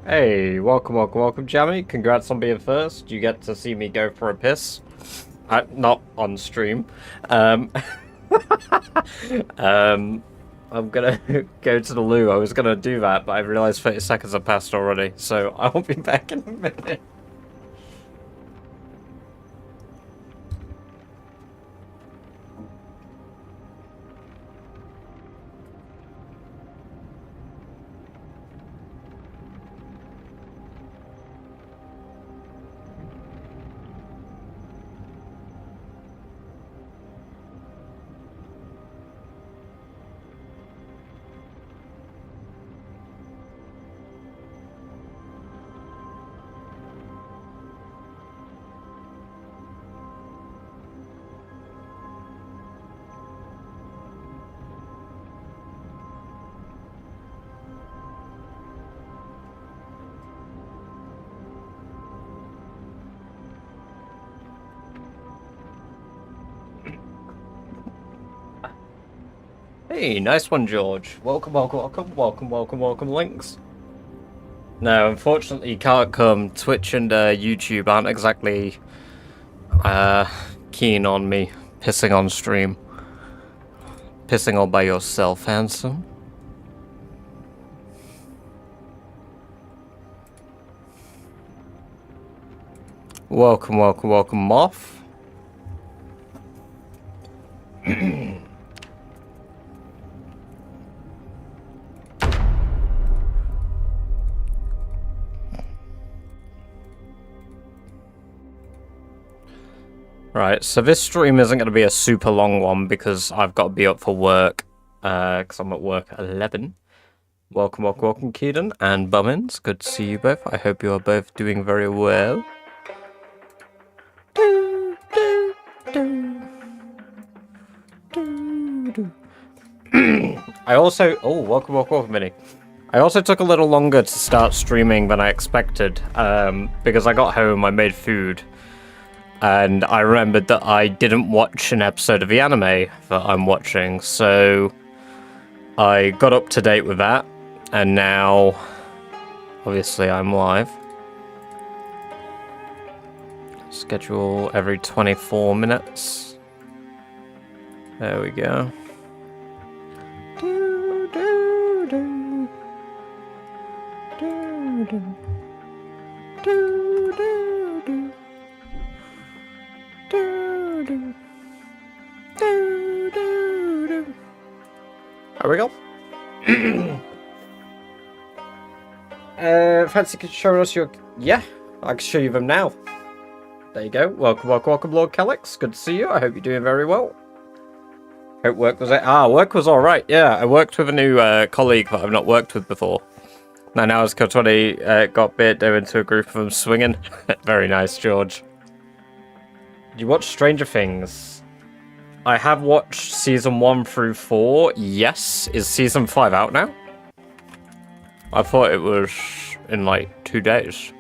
Hey, welcome, Jammy. Congrats on being first. You get to see me go for a piss. Not on stream. I'm gonna go to the loo. I was gonna do that, but I realized 30 seconds have passed already, so I won't be back in a minute. Hey, nice one, George. Welcome, Links. No, unfortunately, you can't come. Twitch and YouTube aren't exactly keen on me pissing on stream. Pissing all by yourself, handsome. Welcome, Moth. Right, so this stream isn't going to be a super long one because I've got to be up for work, because I'm at work at 11. Welcome, Keaton and Bummins. Good to see you both. I hope you are both doing very well. I also... Oh, welcome, Minnie. I also took a little longer to start streaming than I expected, because I got home, I made food, and I remembered that I didn't watch an episode of the anime that I'm watching, so I got up to date with that, and now, obviously, I'm live. Schedule every 24 minutes. There we go. There we go. Fancy showing us your... Yeah, I can show you them now. There you go. Welcome, Lord Calyx. Good to see you. I hope you're doing very well. Hope work was... work was alright. Yeah, I worked with a new colleague that I've not worked with before. And now as K20 got bit into a group of them swinging. Very nice, George. Did you watch Stranger Things? I have watched season 1 through 4. Yes. Is season 5 out now? I thought it was in like 2 days.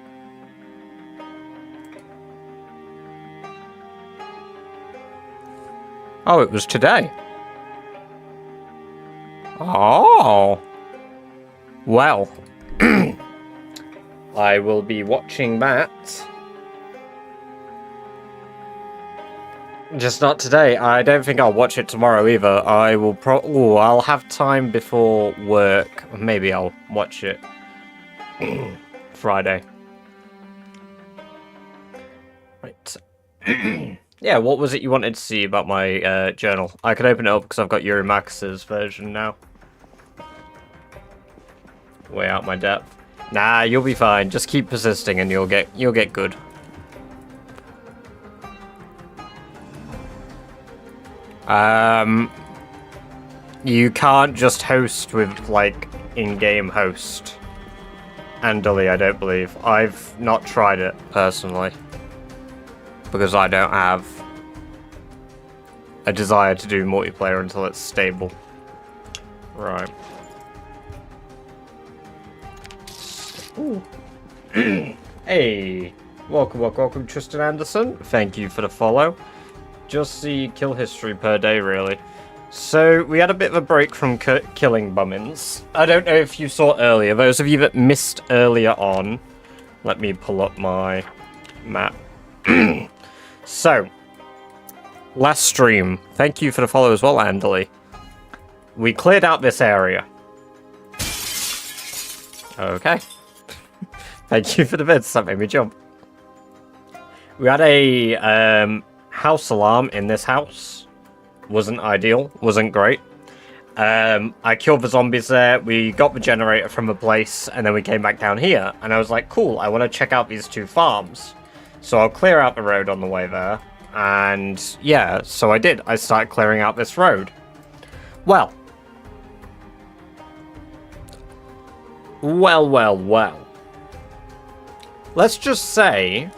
Oh, it was today. Oh. Well. I will be watching that. Just not today. I don't think I'll watch it tomorrow either. I will I'll have time before work. Maybe I'll watch it Friday. Right. Yeah, what was it you wanted to see about my journal? I can open it up because I've got Yuri Max's version now. Way out my depth. Nah, you'll be fine. Just keep persisting and you'll get good. You can't just host with, like, in-game host. Andally, I don't believe. I've not tried it, personally. Because I don't have a desire to do multiplayer until it's stable. Right. Ooh. Hey, welcome, Tristan Anderson. Thank you for the follow. Just the kill history per day, really. So, we had a bit of a break from killing bummins. I don't know if you saw earlier. Those of you that missed earlier on, let me pull up my map. So, last stream, thank you for the follow as well, Andely. We cleared out this area. Okay. Thank you for the bits, that made me jump. We had a house alarm in this house. Wasn't ideal, wasn't great. I killed the zombies there, we got the generator from a place, and then we came back down here. And I was like, cool, I want to check out these 2 farms. So I'll clear out the road on the way there. And yeah, so I did. I started clearing out this road. Well. Let's just say,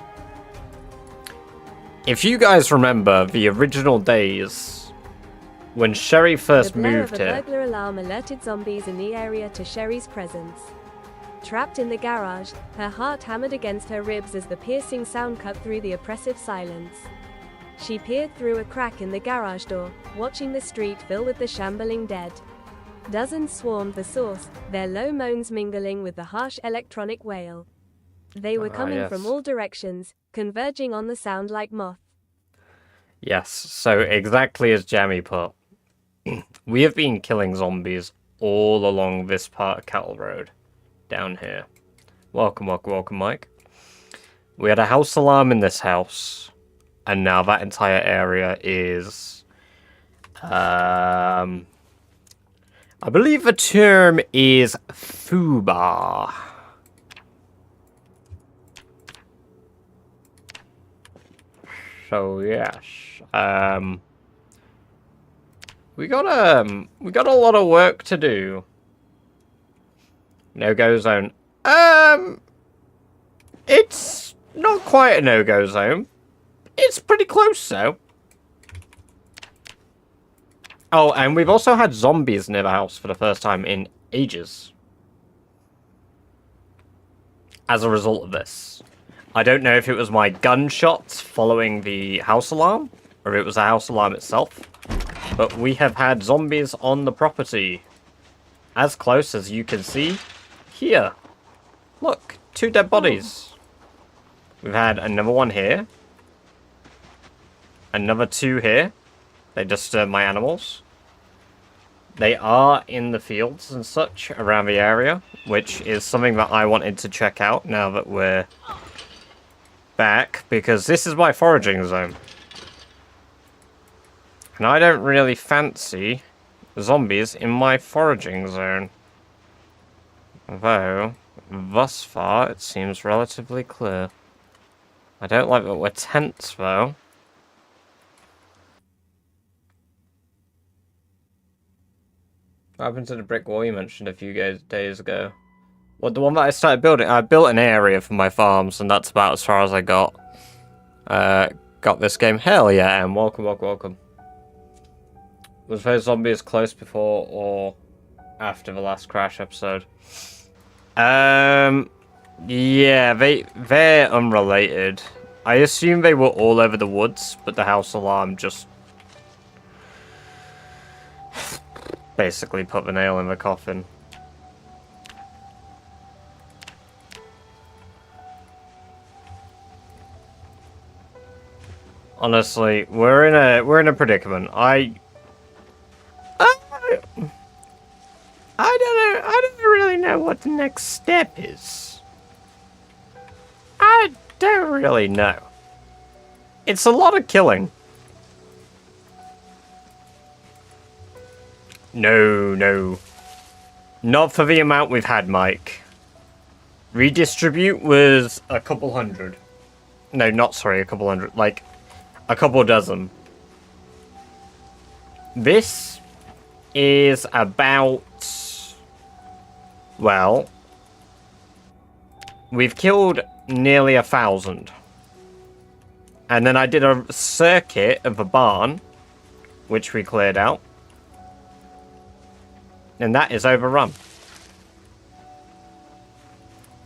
if you guys remember the original days when Sherry first moved here. The burglar alarm alerted zombies in the area to Sherry's presence. Trapped in the garage, her heart hammered against her ribs as the piercing sound cut through the oppressive silence. She peered through a crack in the garage door, watching the street fill with the shambling dead. Dozens swarmed the source, their low moans mingling with the harsh electronic wail. They were coming from all directions, converging on the sound like moth. Yes, so exactly as Jammy put, we have been killing zombies all along this part of Cattle Road, down here. Welcome, Mike. We had a house alarm in this house, and now that entire area is, I believe the term is FUBAR. So yes, we got a lot of work to do. No-go zone. It's not quite a no-go zone. It's pretty close, though. Oh, and we've also had zombies near the house for the first time in ages. As a result of this. I don't know if it was my gunshots following the house alarm, or if it was the house alarm itself. But we have had zombies on the property. As close as you can see here. Look, 2 dead bodies. We've had another one here. Another 2 here. They disturbed my animals. They are in the fields and such around the area, which is something that I wanted to check out now that we're back, because this is my foraging zone. And I don't really fancy zombies in my foraging zone. Though, thus far, it seems relatively clear. I don't like that we're tense, though. What happened to the brick wall you mentioned a few days ago? Well, the one that I started building, I built an area for my farms, and that's about as far as I got. Got this game. Hell yeah, and welcome. Was those zombies close before or after the last Crash episode? Yeah, they're unrelated. I assume they were all over the woods, but the house alarm just basically put the nail in the coffin. Honestly, we're in a predicament. I don't really know what the next step is. I don't really know. It's a lot of killing. No. Not for the amount we've had, Mike. Redistribute was a couple hundred. No, not sorry, a couple hundred. Like, a couple dozen. This is about... Well... We've killed nearly 1,000. And then I did a circuit of a barn which we cleared out. And that is overrun.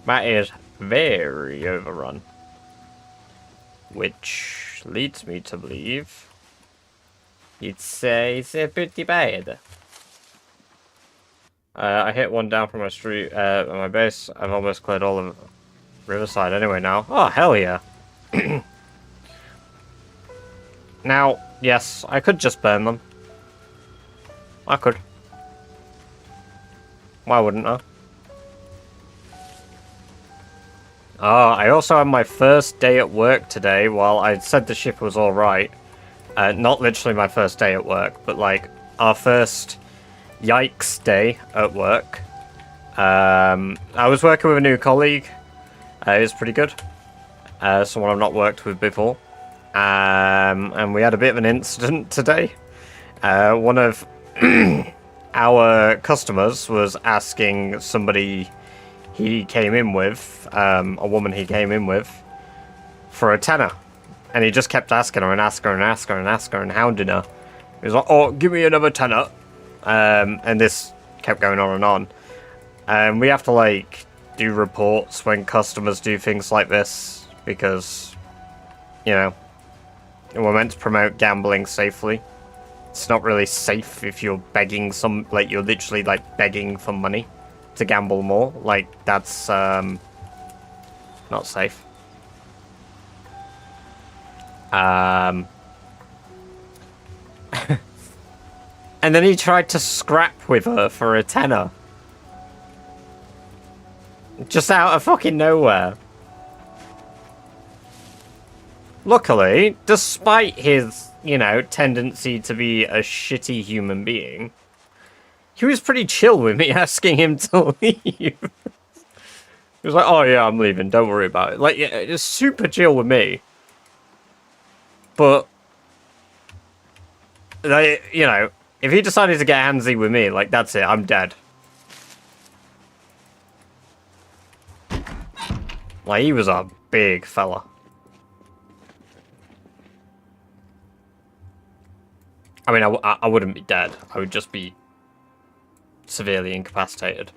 That is very overrun. Which leads me to believe it's pretty bad. I hit one down from my street, my base. I've almost cleared all of Riverside anyway now. Oh, hell yeah. Now, yes, I could just burn them. I could. Why wouldn't I? I also had my first day at work today. While I said the shift was alright. Not literally my first day at work, but like our first yikes day at work. I was working with a new colleague. It was pretty good. Someone I've not worked with before. And we had a bit of an incident today. One of our customers was asking somebody he came in with, a woman he came in with, for a tenner. And he just kept asking her and asking her and asking her and asking her and hounding her. He was like, oh, give me another tenner. And this kept going on and on. And we have to, like, do reports when customers do things like this. Because, you know, we're meant to promote gambling safely. It's not really safe if you're begging you're literally, like, begging for money to gamble more. Like, that's, not safe. And then he tried to scrap with her for a tenner. Just out of fucking nowhere. Luckily, despite his, you know, tendency to be a shitty human being, he was pretty chill with me asking him to leave. He was like, oh yeah, I'm leaving, don't worry about it. Like, yeah, it's super chill with me. But, like, you know, if he decided to get handsy with me, like, that's it, I'm dead. Like, he was a big fella. I mean, I wouldn't be dead. I would just be severely incapacitated.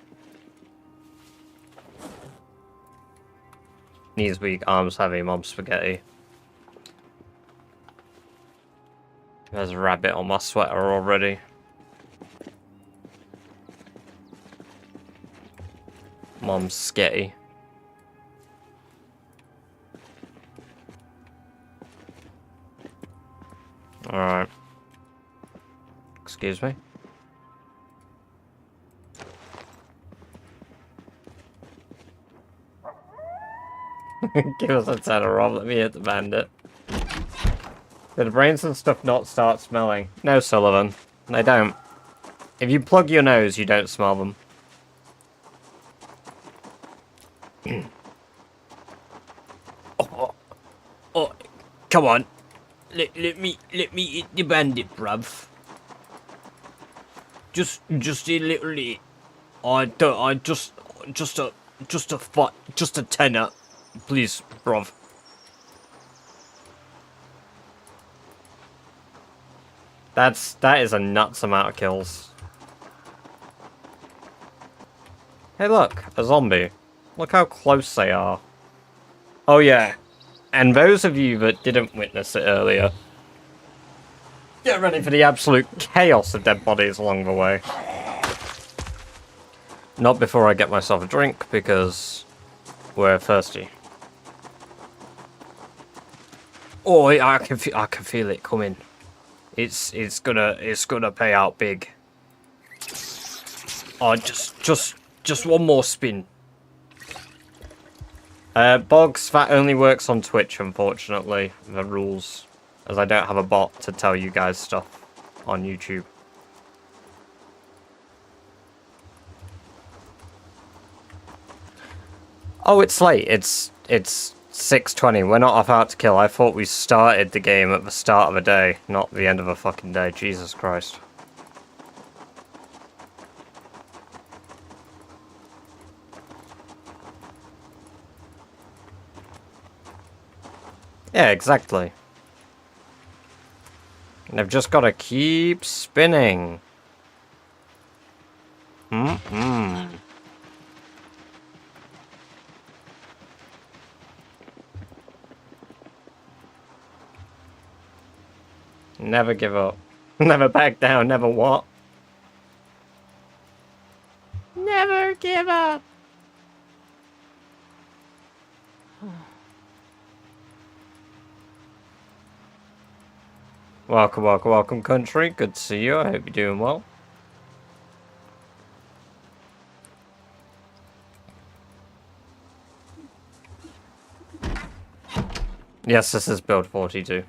Knees weak, arms heavy, mom spaghetti. There's a rabbit on my sweater already. Mom's sketty. Alright. Excuse me. Give us a tenner, Rob. Let me hit the bandit. Do the brains and stuff not start smelling? No, Sullivan. They don't. If you plug your nose, you don't smell them. Oh, come on. Let me eat the bandit, bruv. Just a little bit. Just a tenner, please, bruv. That is a nuts amount of kills. Hey look, a zombie. Look how close they are. Oh yeah, and those of you that didn't witness it earlier, get ready for the absolute chaos of dead bodies along the way. Not before I get myself a drink, because we're thirsty. Oh, I can feel it coming. It's gonna pay out big. Oh, just one more spin. Boggs, that only works on Twitch, unfortunately. The rules, as I don't have a bot to tell you guys stuff on YouTube. Oh, it's late. It's 6:20. We're not about to kill. I thought we started the game at the start of a day, not the end of a fucking day. Jesus Christ. Yeah, exactly. And I've just got to keep spinning. Mm-mm. Never give up. Never back down. Never what? Never give up. Welcome, welcome, welcome, country. Good to see you. I hope you're doing well. Yes, this is build 42.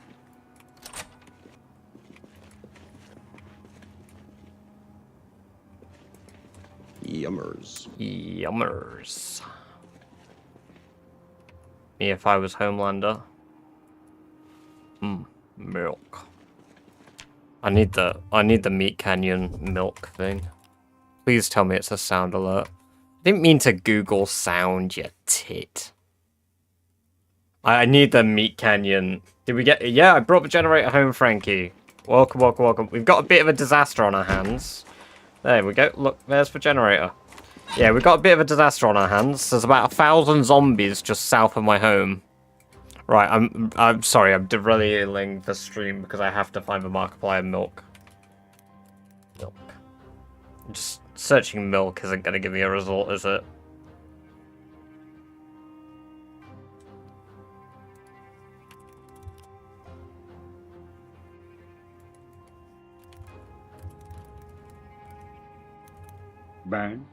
Yummers. Yummers. Me if I was Homelander. Milk. I need the Meat Canyon milk thing. Please tell me it's a sound alert. I didn't mean to Google sound, you tit. I need the Meat Canyon. Did we get... Yeah, I brought the generator home, Frankie. Welcome, welcome, welcome. We've got a bit of a disaster on our hands. There we go. Look, there's the generator. Yeah, we've got a bit of a disaster on our hands. There's about 1,000 zombies just south of my home. Right, I'm sorry, I'm derailing the stream because I have to find the Markiplier milk. Milk. Just searching milk isn't going to give me a result, is it? Bang.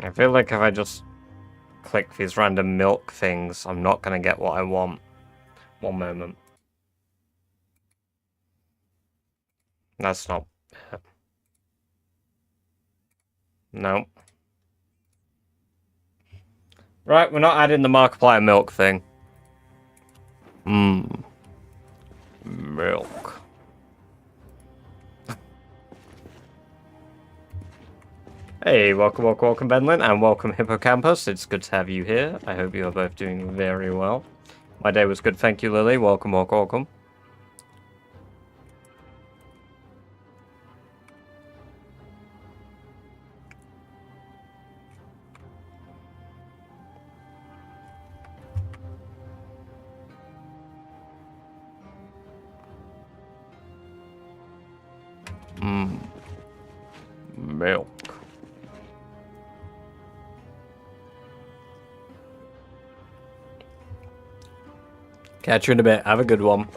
I feel like if I just click these random milk things, I'm not going to get what I want. One moment. That's not it. No. Right, we're not adding the Markiplier milk thing. Milk. Hey, welcome, welcome, welcome, Benlin, and welcome, Hippocampus. It's good to have you here. I hope you are both doing very well. My day was good, thank you, Lily. Welcome, welcome, welcome. Milk. Catch you in a bit. Have a good one.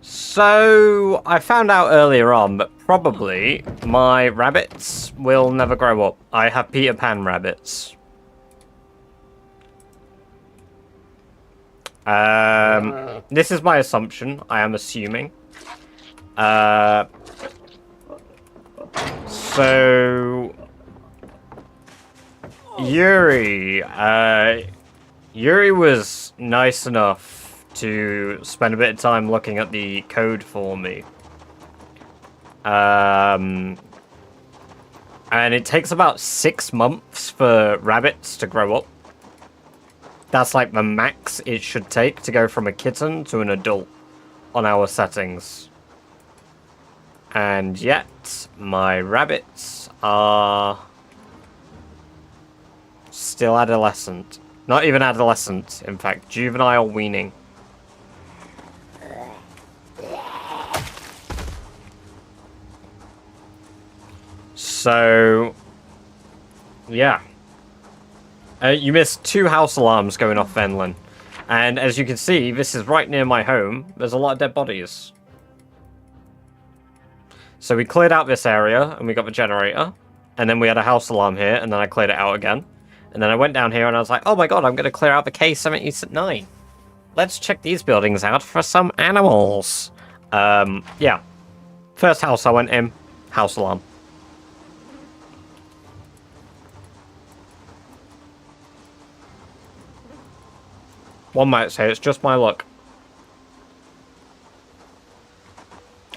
So, I found out earlier on that probably my rabbits will never grow up. I have Peter Pan rabbits. This is my assumption. I am assuming. So Yuri was nice enough to spend a bit of time looking at the code for me. And it takes about 6 months for rabbits to grow up. That's like the max it should take to go from a kitten to an adult on our settings. And yet, my rabbits are still adolescent. Not even adolescent, in fact, juvenile weaning. So, yeah. You missed 2 house alarms going off, Venlin. And as you can see, this is right near my home. There's a lot of dead bodies. So we cleared out this area, and we got the generator. And then we had a house alarm here, and then I cleared it out again. And then I went down here, and I was like, oh my god, I'm going to clear out the K-79. Let's check these buildings out for some animals. Yeah. First house I went in, house alarm. One might say it's just my luck.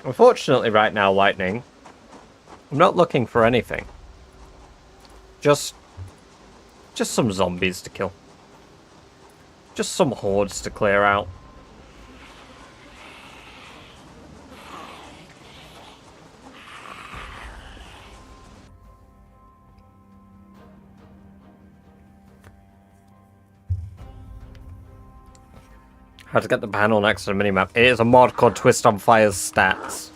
Unfortunately, right now, Lightning, I'm not looking for anything. Just some zombies to kill. Just some hordes to clear out. How to get the panel next to the minimap. It is a mod called Twist on Fire's Stats.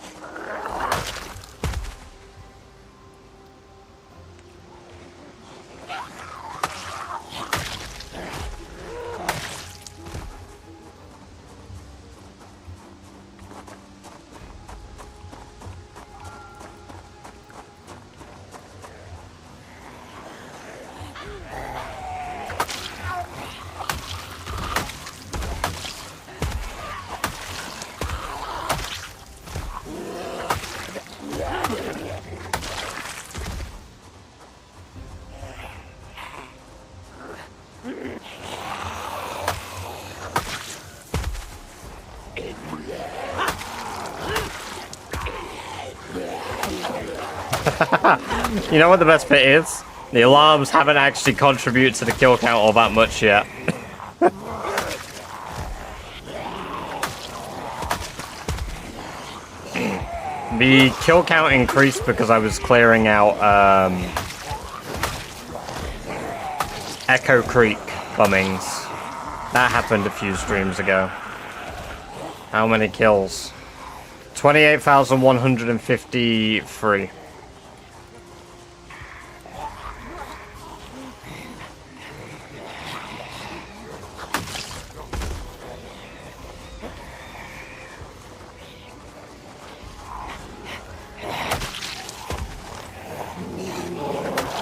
You know what the best bit is? The alarms haven't actually contributed to the kill count all that much yet. The kill count increased because I was clearing out Echo Creek bombings. That happened a few streams ago. How many kills? 28,153.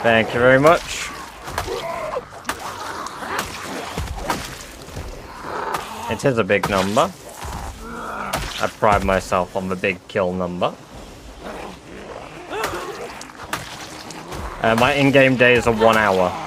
Thank you very much. It is a big number. I pride myself on the big kill number. My in-game days are 1 hour.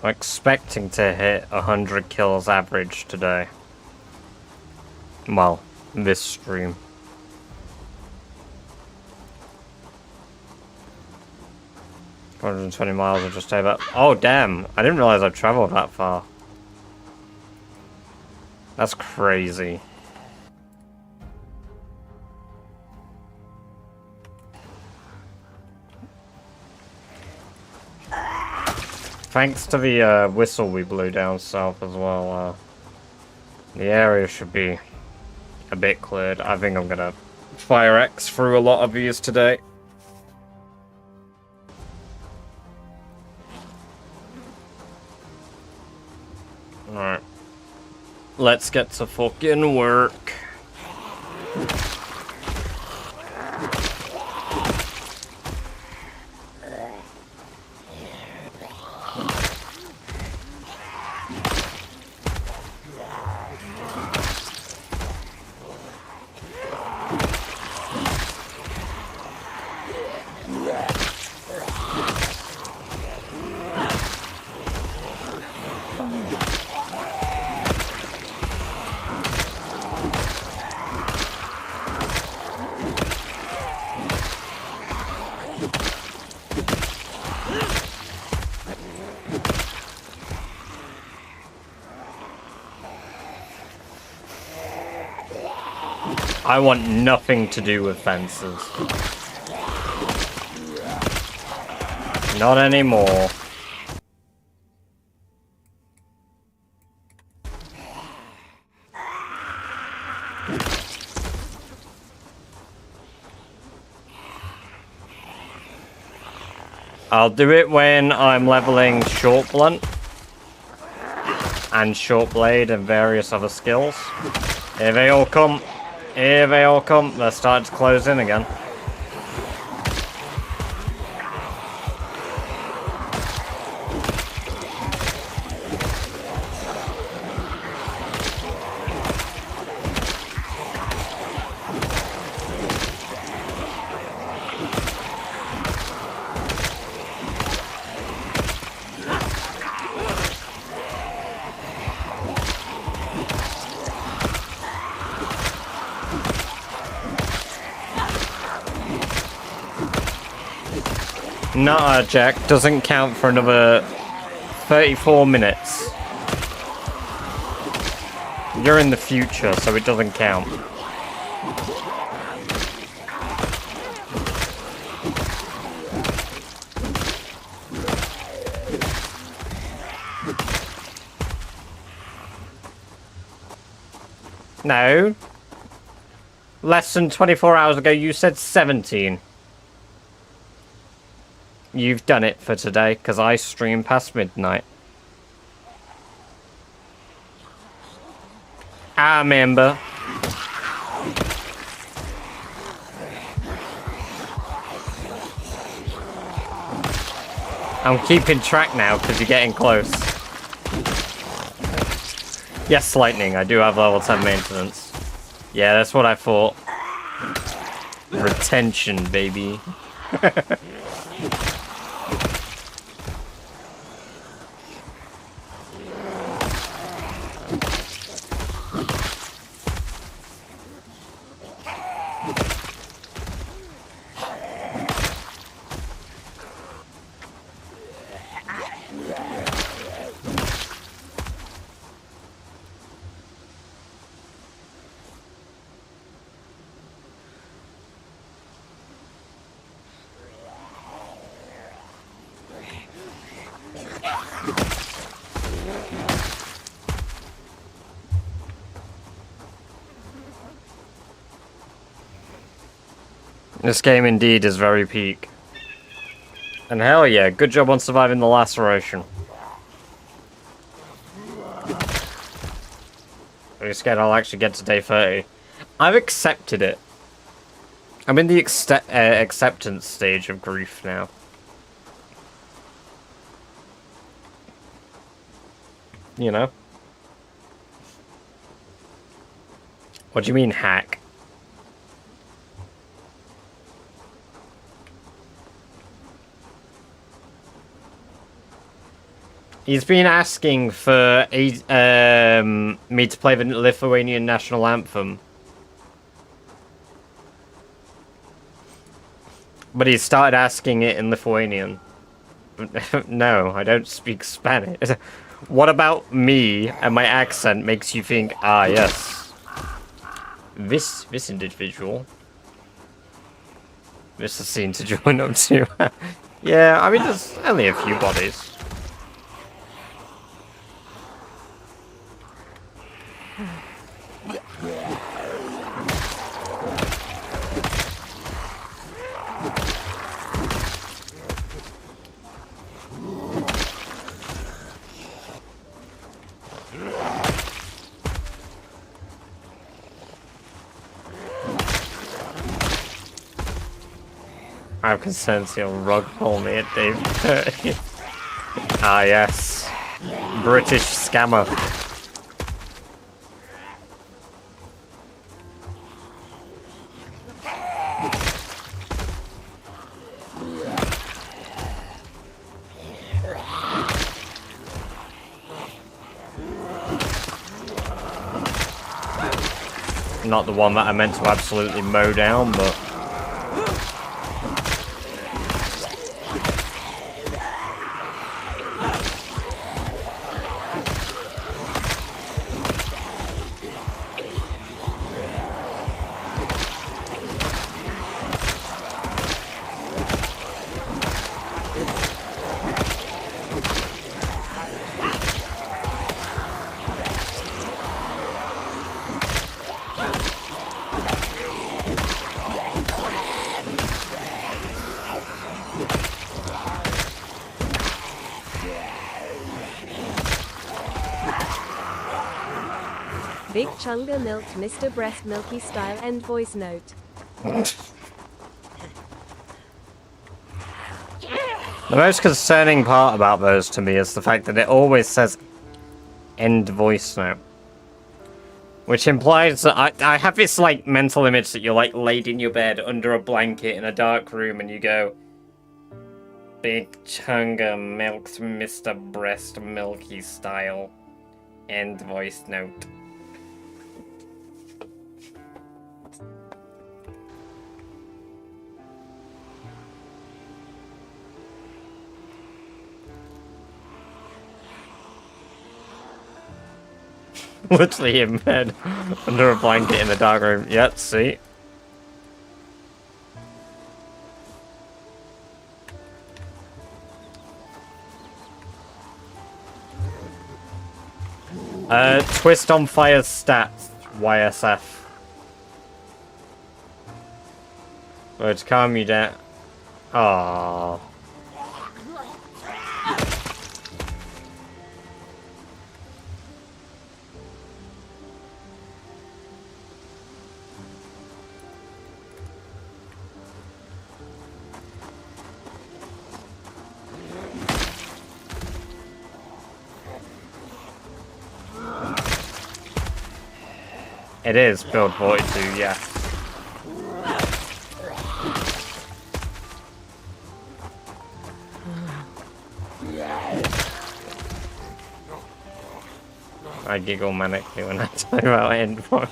I'm expecting to hit 100 kills average today. Well, this stream. $120 miles I just over. Oh damn! I didn't realize I've traveled that far. That's crazy. Thanks to the whistle we blew down south as well, the area should be a bit cleared. I think I'm gonna fire X through a lot of these today. Alright. Let's get to fucking work. I want nothing to do with fences. Not anymore. I'll do it when I'm leveling short blunt and short blade and various other skills. Here they all come. Here they all come. They're starting to close in again. Nuh-uh, Jack. Doesn't count for another 34 minutes. You're in the future, so it doesn't count. No. Less than 24 hours ago, you said 17. You've done it for today, because I stream past midnight. I remember. I'm keeping track now, because you're getting close. Yes, Lightning, I do have level 10 maintenance. Yeah, that's what I thought. Retention, baby. This game indeed is very peak. And hell yeah, good job on surviving the laceration. Are you scared I'll actually get to day 30? I've accepted it. I'm in the acceptance stage of grief now. You know? What do you mean, hack? He's been asking for me to play the Lithuanian national anthem. But he started asking it in Lithuanian. No, I don't speak Spanish. What about me and my accent makes you think, ah, yes. This individual. This is seen to join up to. Yeah, I mean, there's only a few bodies. I have concerns he'll rug pull me at Dave. Ah, yes. British scammer. Not the one that I meant to absolutely mow down, but... Big Chunga milked Mr. Breast Milky style end voice note. The most concerning part about those to me is the fact that it always says end voice note. Which implies that I have this like mental image that you're like laid in your bed under a blanket in a dark room and you go, Big Chunga milked Mr. Breast Milky style end voice note. Literally in bed, under a blanket in the dark room. Yep, see? Twist on fire stats, YSF. Oh, to calm you down. Aww. It is build 42, yeah. I giggle manically when I talk about endpoint.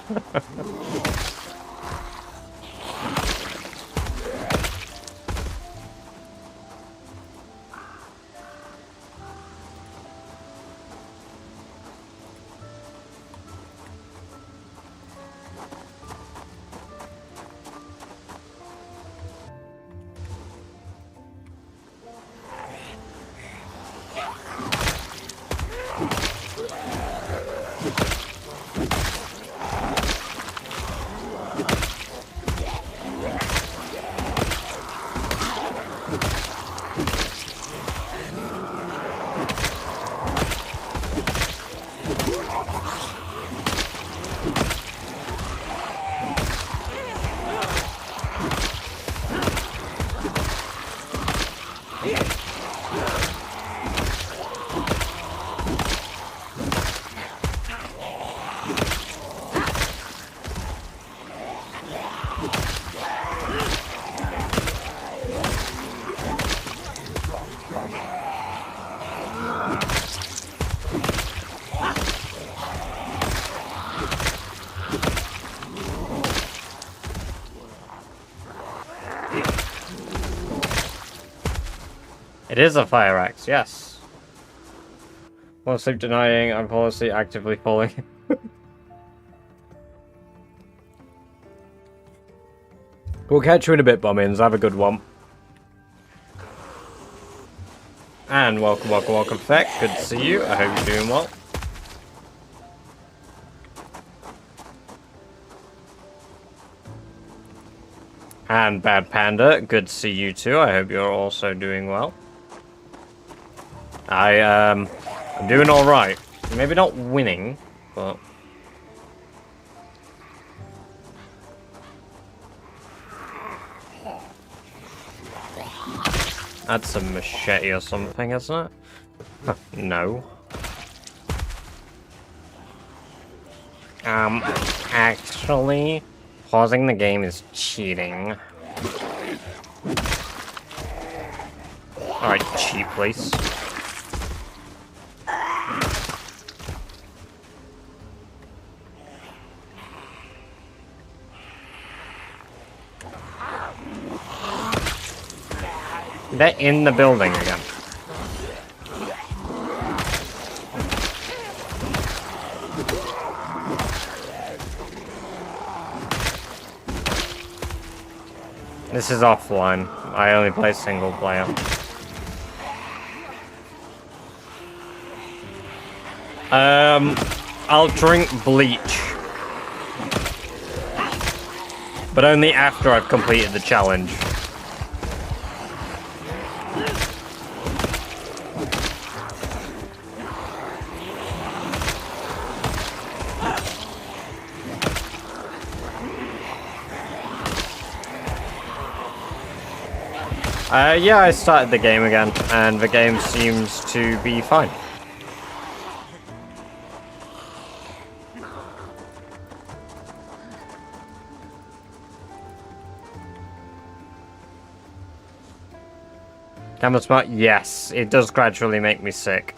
It is a fire axe, yes. While sleep denying, I'm policy actively falling. We'll catch you in a bit, Bombins. Have a good one. And welcome, welcome, welcome, Feck. Good to see you. I hope you're doing well. And Bad Panda, good to see you too. I hope you're also doing well. I'm doing all right. Maybe not winning, but that's a machete or something, isn't it? No. Actually, pausing the game is cheating. Alright, cheat, please. They're in the building again. This is offline. I only play single player. I'll drink bleach. But only after I've completed the challenge. Yeah, I started the game again, and the game seems to be fine. Camera smart? Yes, it does gradually make me sick.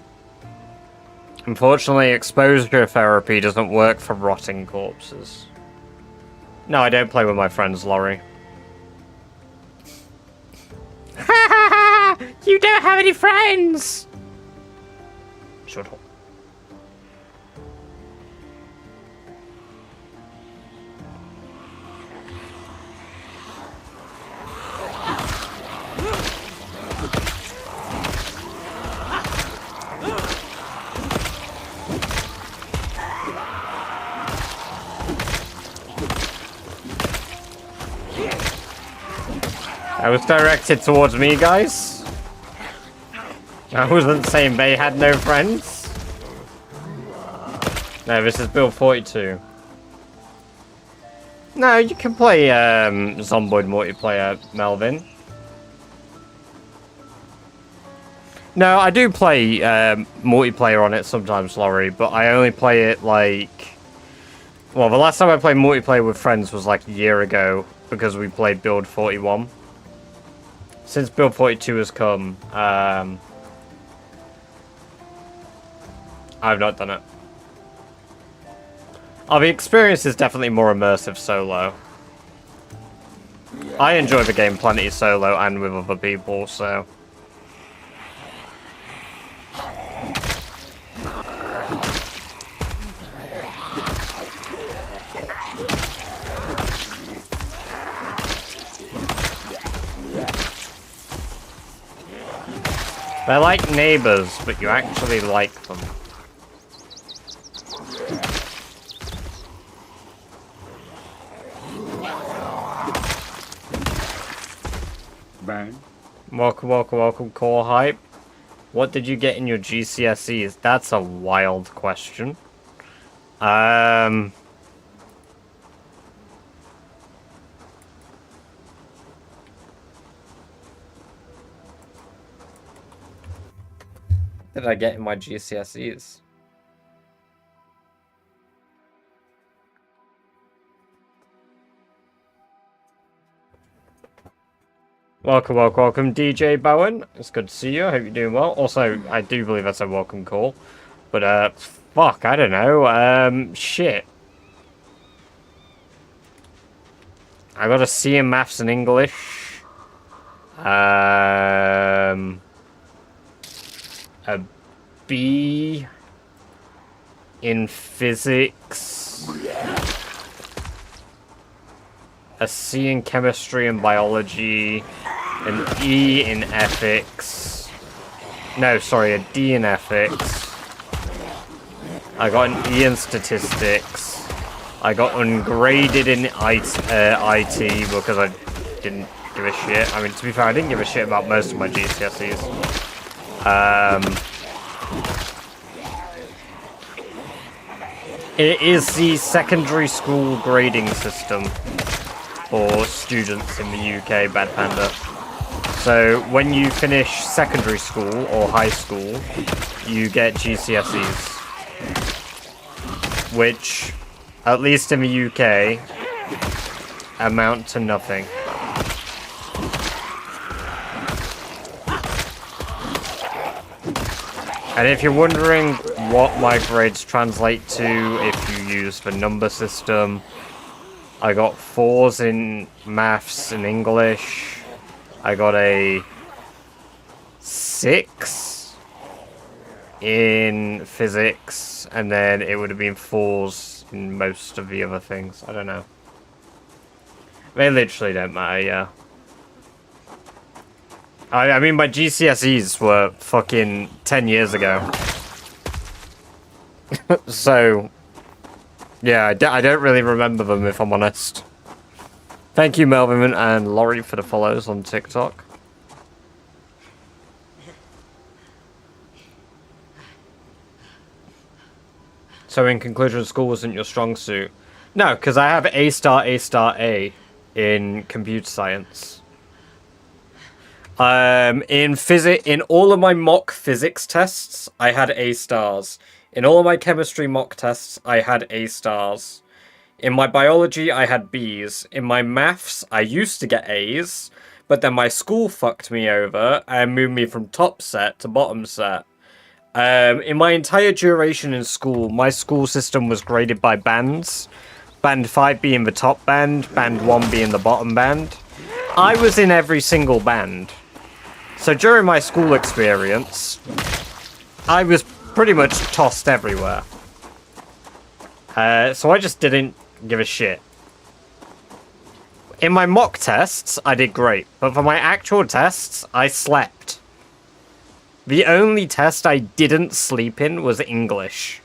Unfortunately, exposure therapy doesn't work for rotting corpses. No, I don't play with my friends, Laurie. You don't have any friends! Shut up. That was directed towards me, guys. I wasn't saying they had no friends. No, this is build 42. No, you can play Zomboid multiplayer, Melvin. No, I do play multiplayer on it sometimes, Laurie, but I only play it like... Well, the last time I played multiplayer with friends was like a year ago, because we played build 41. Since build 42 has come, I've not done it. Oh, the experience is definitely more immersive solo. I enjoy the game plenty solo and with other people, so... They're like neighbors, but you actually like them. Bang. Welcome, welcome, welcome, Core Hype. What did you get in your GCSEs? That's a wild question. Did I get in my GCSEs? Welcome, welcome, welcome, DJ Bowen. It's good to see you. I hope you're doing well. Also, I do believe that's a welcome call. But, fuck, I don't know. Shit. I got a C in maths and English. A B in physics. A C in chemistry and biology. An E in ethics. No, sorry, a D in ethics. I got an E in statistics. I got ungraded in IT because I didn't give a shit. I mean, to be fair, I didn't give a shit about most of my GCSEs. It is the secondary school grading system for students in the UK, Bad Panda. So when you finish secondary school or high school, you get GCSEs, which, at least in the UK, amount to nothing. And if you're wondering what my grades translate to if you use the number system, I got 4s in maths and English. I got a 6 in physics, and then it would have been 4s in most of the other things. I don't know. They literally don't matter, yeah. I mean, my GCSEs were fucking 10 years ago. So, yeah, I don't really remember them, if I'm honest. Thank you, Melvin and Laurie, for the follows on TikTok. So, in conclusion, school wasn't your strong suit? No, because I have A in computer science. In all of my mock physics tests, I had A stars. In all of my chemistry mock tests, I had A stars. In my biology, I had Bs. In my maths, I used to get As, but then my school fucked me over and moved me from top set to bottom set. In my entire duration in school, my school system was graded by bands. Band 5 being the top band, Band 1 being the bottom band. I was in every single band. So during my school experience, I was pretty much tossed everywhere. So I just didn't give a shit. In my mock tests, I did great. But for my actual tests, I slept. The only test I didn't sleep in was English.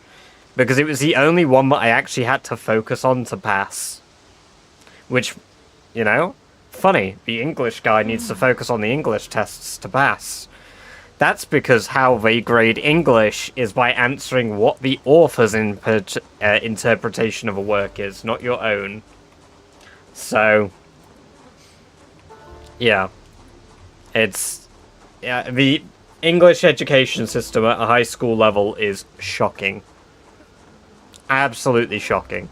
Because it was the only one that I actually had to focus on to pass. Which, you know, funny. The English guy needs to focus on the English tests to pass. That's because how they grade English is by answering what the author's interpretation of a work is, not your own. So, yeah. The English education system at a high school level is shocking. Absolutely shocking.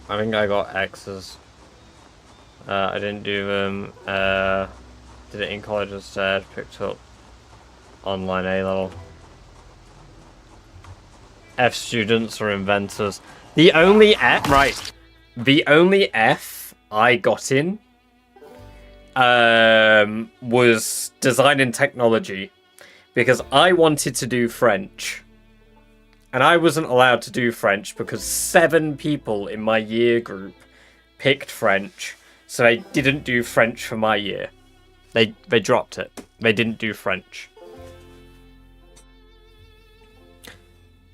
I think I got X's. I didn't do them. Did it in college instead. Picked up online A-level. F students are inventors. The only F I got in was design and technology, because I wanted to do French. And I wasn't allowed to do French because 7 people in my year group picked French. So they didn't do French for my year. They dropped it. They didn't do French.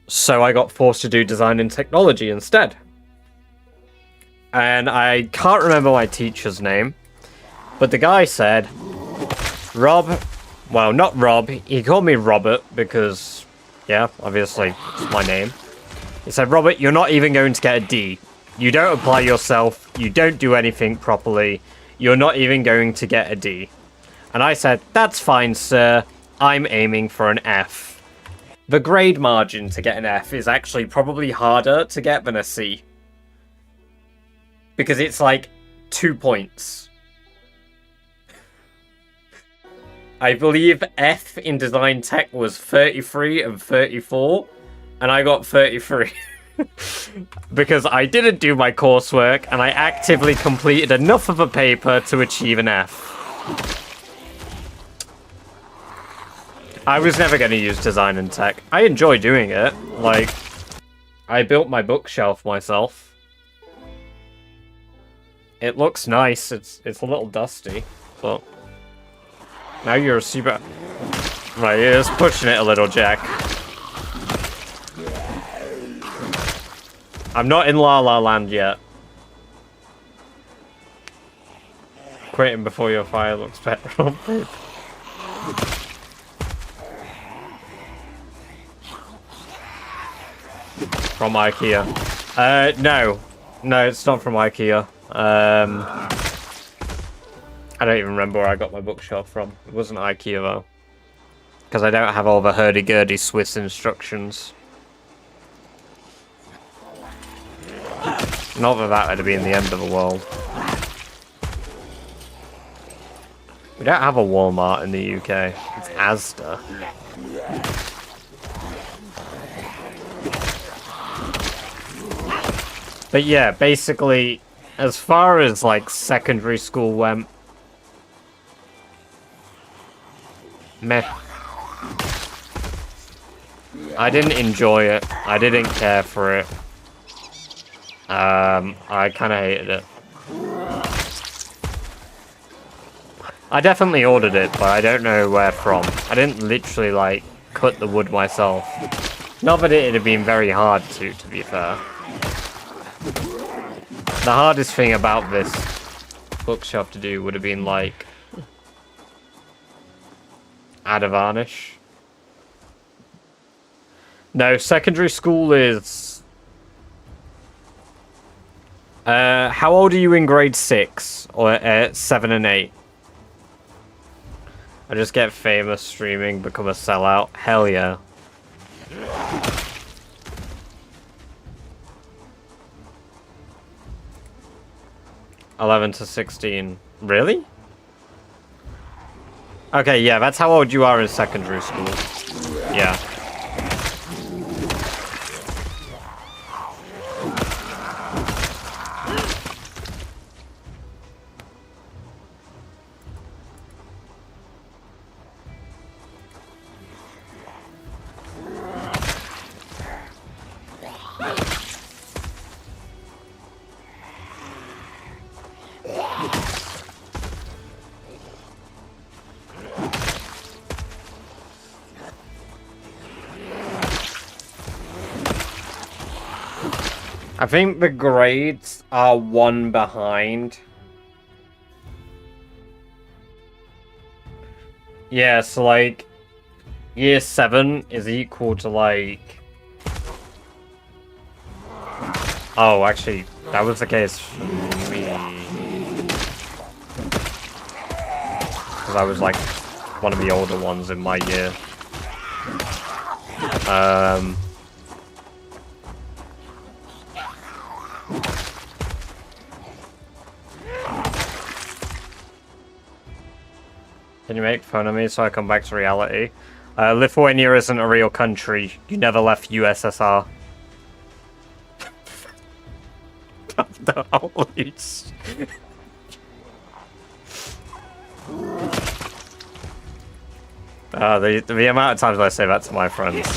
So I got forced to do design and technology instead. And I can't remember my teacher's name. But the guy said, Rob, well, not Rob, he called me Robert because, yeah, obviously it's my name. He said, Robert, you're not even going to get a D. You don't apply yourself, you don't do anything properly, you're not even going to get a D. And I said, that's fine, sir, I'm aiming for an F. The grade margin to get an F is actually probably harder to get than a C. Because it's like 2 points. I believe F in design tech was 33 and 34, and I got 33. Because I didn't do my coursework, and I actively completed enough of a paper to achieve an F. I was never going to use design and tech. I enjoy doing it. Like, I built my bookshelf myself. It looks nice. It's a little dusty, but now you're a super... Right, you're just pushing it a little, Jack. I'm not in La La Land yet. Quitting before your fire looks better on paper. From IKEA. No. No, it's not from IKEA. I don't even remember where I got my bookshelf from. It wasn't IKEA though. Because I don't have all the hurdy-gurdy Swiss instructions. Not that that would be in the end of the world. We don't have a Walmart in the UK. It's Asda. But yeah, basically, as far as like secondary school went, meh. I didn't enjoy it. I didn't care for it. I kind of hated it. I definitely ordered it, but I don't know where from. I didn't literally, like, cut the wood myself. Not that it'd have been very hard to be fair. The hardest thing about this bookshelf to do would have been, like, add a varnish. No, secondary school is... How old are you in grade 6 or 7 and 8? I just get famous streaming, become a sellout. Hell yeah. "11 to 16. Really? Okay, yeah, that's how old you are in secondary school. Yeah. I think the grades are 1 behind. Yeah, so like, year 7 is equal to like... Oh, actually, that was the case for me. Because I was like one of the older ones in my year. Can you make fun of me so I come back to reality? Lithuania isn't a real country. You never left USSR. The holy the amount of times I say that to my friends.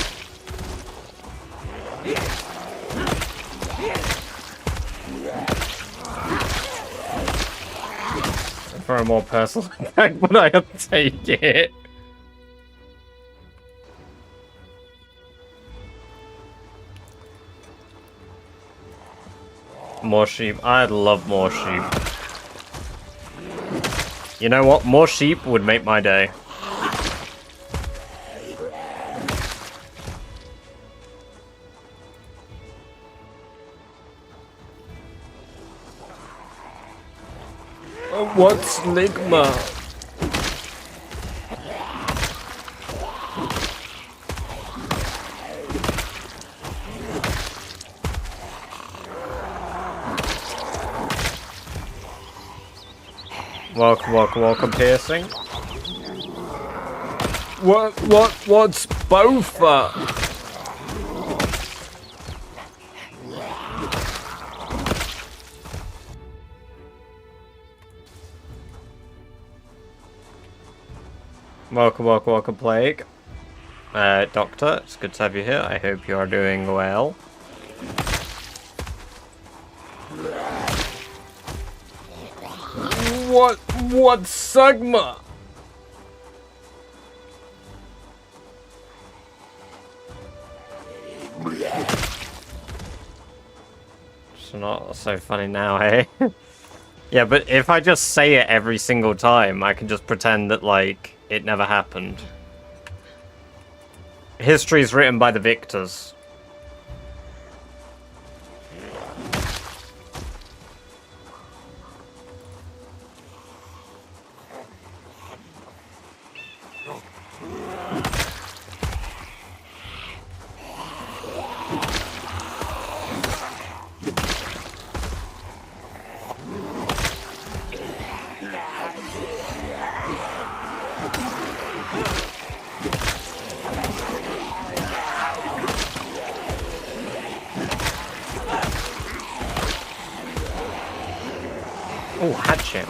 For a more personal impact, but I have to take it. More sheep. I'd love more sheep. You know what? More sheep would make my day. What's Ligma? Welcome, piercing. What's Bofa? Welcome, Plague. Doctor, it's good to have you here. I hope you are doing well. What's Sigma? It's not so funny now, hey? Yeah, but if I just say it every single time, I can just pretend that, like, it never happened. History is written by the victors. Oh, hatchet.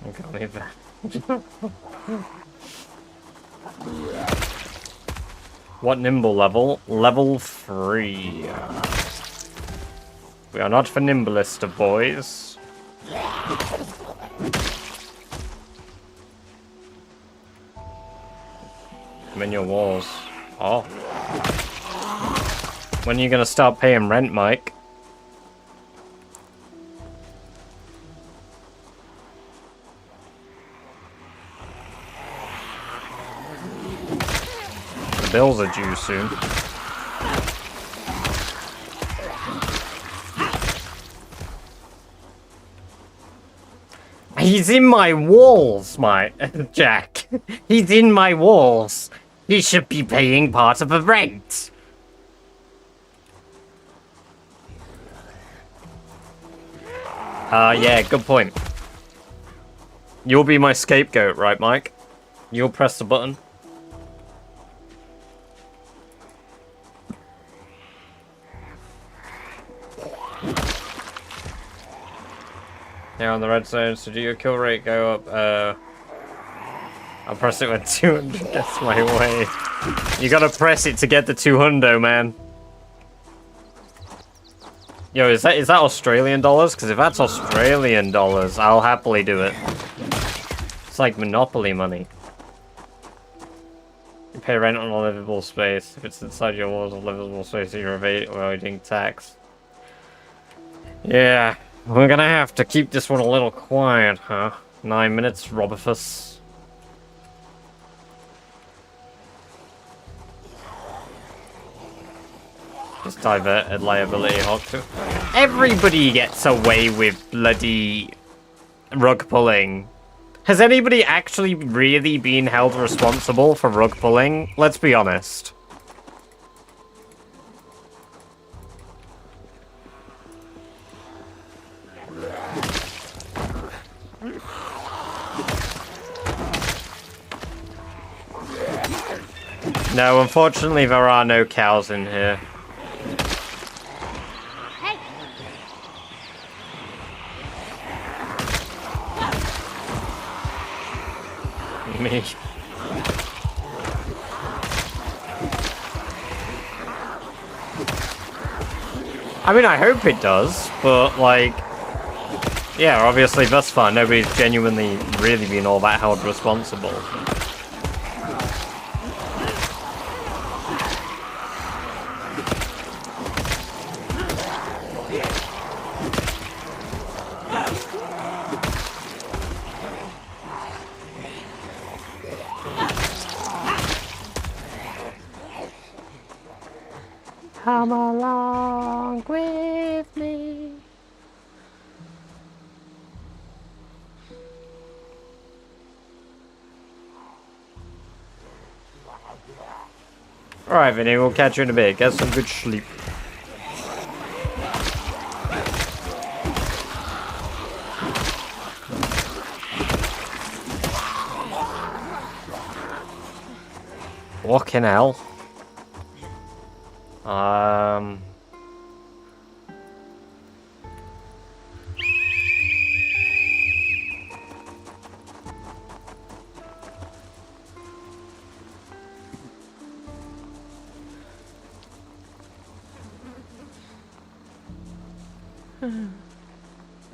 I can't leave that. What nimble level? Level 3. We are not the nimblest of boys. I'm in your walls. Oh. When are you gonna start paying rent, Mike? The bills are due soon. He's in my walls, Jack. He's in my walls. He should be paying part of the rent. Yeah, good point. You'll be my scapegoat, right, Mike? You'll press the button. Here on the red zone, so do your kill rate go up? I'll press it when 200 gets my way. You gotta press it to get the 200, man. Yo, is that Australian dollars? Because if that's Australian dollars, I'll happily do it. It's like Monopoly money. You pay rent on a livable space. If it's inside your walls of livable space, you're avoiding tax. Yeah, we're gonna have to keep this one a little quiet, huh? 9 minutes, Robifus. Just diverted liability hawk too. Everybody gets away with bloody rug pulling. Has anybody actually really been held responsible for rug pulling? Let's be honest. No, unfortunately there are no cows in here. Me. I mean, I hope it does, but like, yeah, obviously thus far nobody's genuinely really been all that held responsible. Come along with me. Alright, Vinny, we'll catch you in a bit. Get some good sleep. Fucking hell.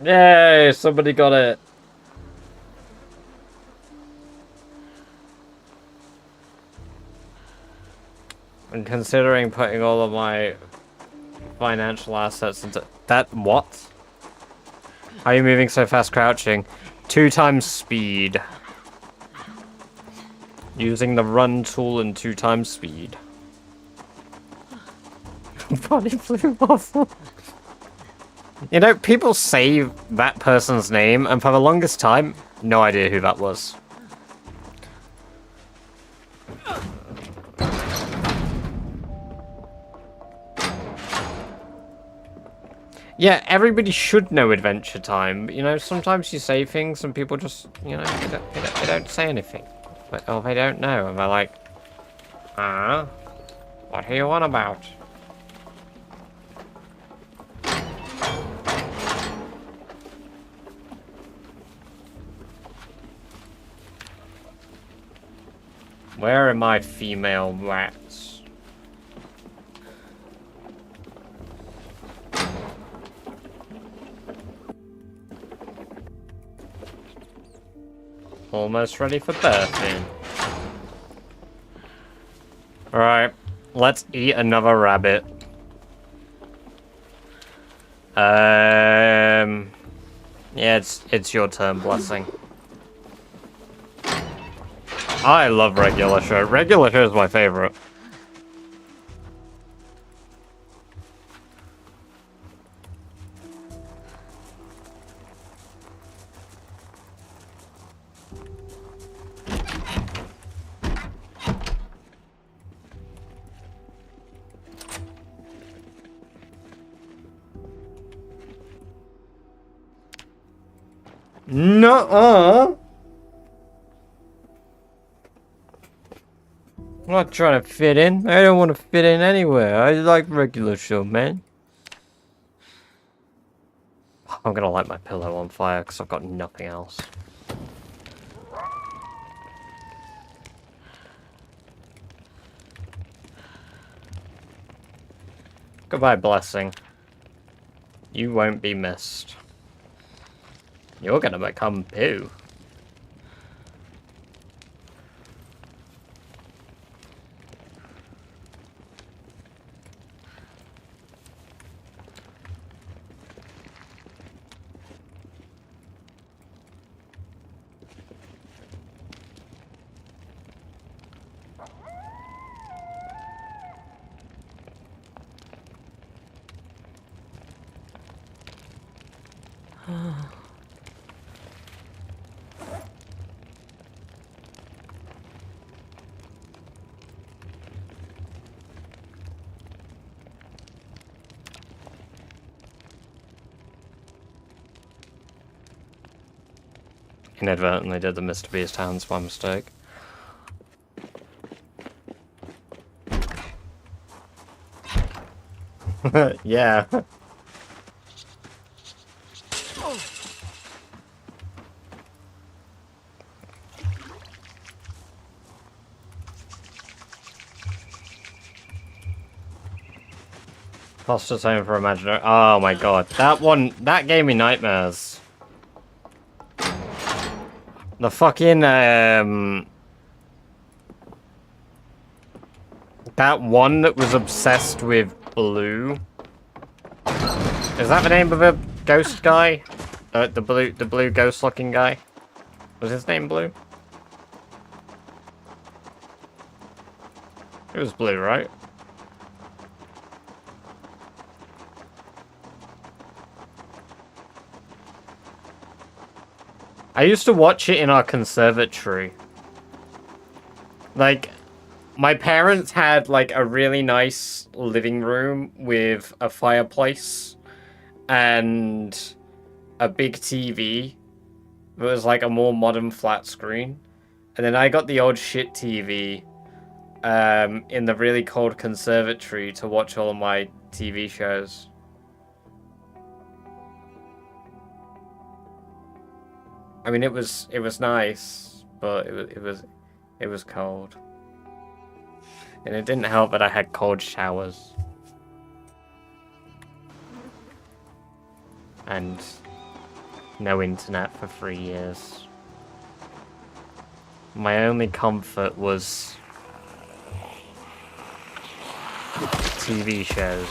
Yay, somebody got it. I'm considering putting all of my financial assets into that. What? How are you moving so fast crouching? 2 times speed. Using the run tool and 2 times speed. Body flew off. You know, people say that person's name, and for the longest time, no idea who that was. Yeah, everybody should know Adventure Time, but, you know, sometimes you say things and people just, you know, they don't say anything. Or they don't know, and they're like, what are you on about? Where are my female rats? Almost ready for birthing. Alright, let's eat another rabbit. Yeah, it's your turn, Blessing. I love regular show. Regular show is my favorite. Nuh-uh. I'm not trying to fit in. I don't want to fit in anywhere. I like regular show, man. I'm gonna light my pillow on fire because I've got nothing else. Goodbye, Blessing. You won't be missed. You're gonna become poo. Inadvertently did the Mr. Beast hands by mistake. Yeah. Foster's Home for Imaginary. Oh my god. That gave me nightmares. The fucking, that one that was obsessed with Blue. Is that the name of the ghost guy? The blue ghost-looking guy? Was his name Blue? It was Blue, right? I used to watch it in our conservatory. Like, my parents had, like, a really nice living room with a fireplace and a big TV. It was, like, a more modern flat screen. And then I got the old shit TV in the really cold conservatory to watch all of my TV shows. I mean, it was nice, but it was cold, and it didn't help that I had cold showers, and no internet for 3 years. My only comfort was TV shows.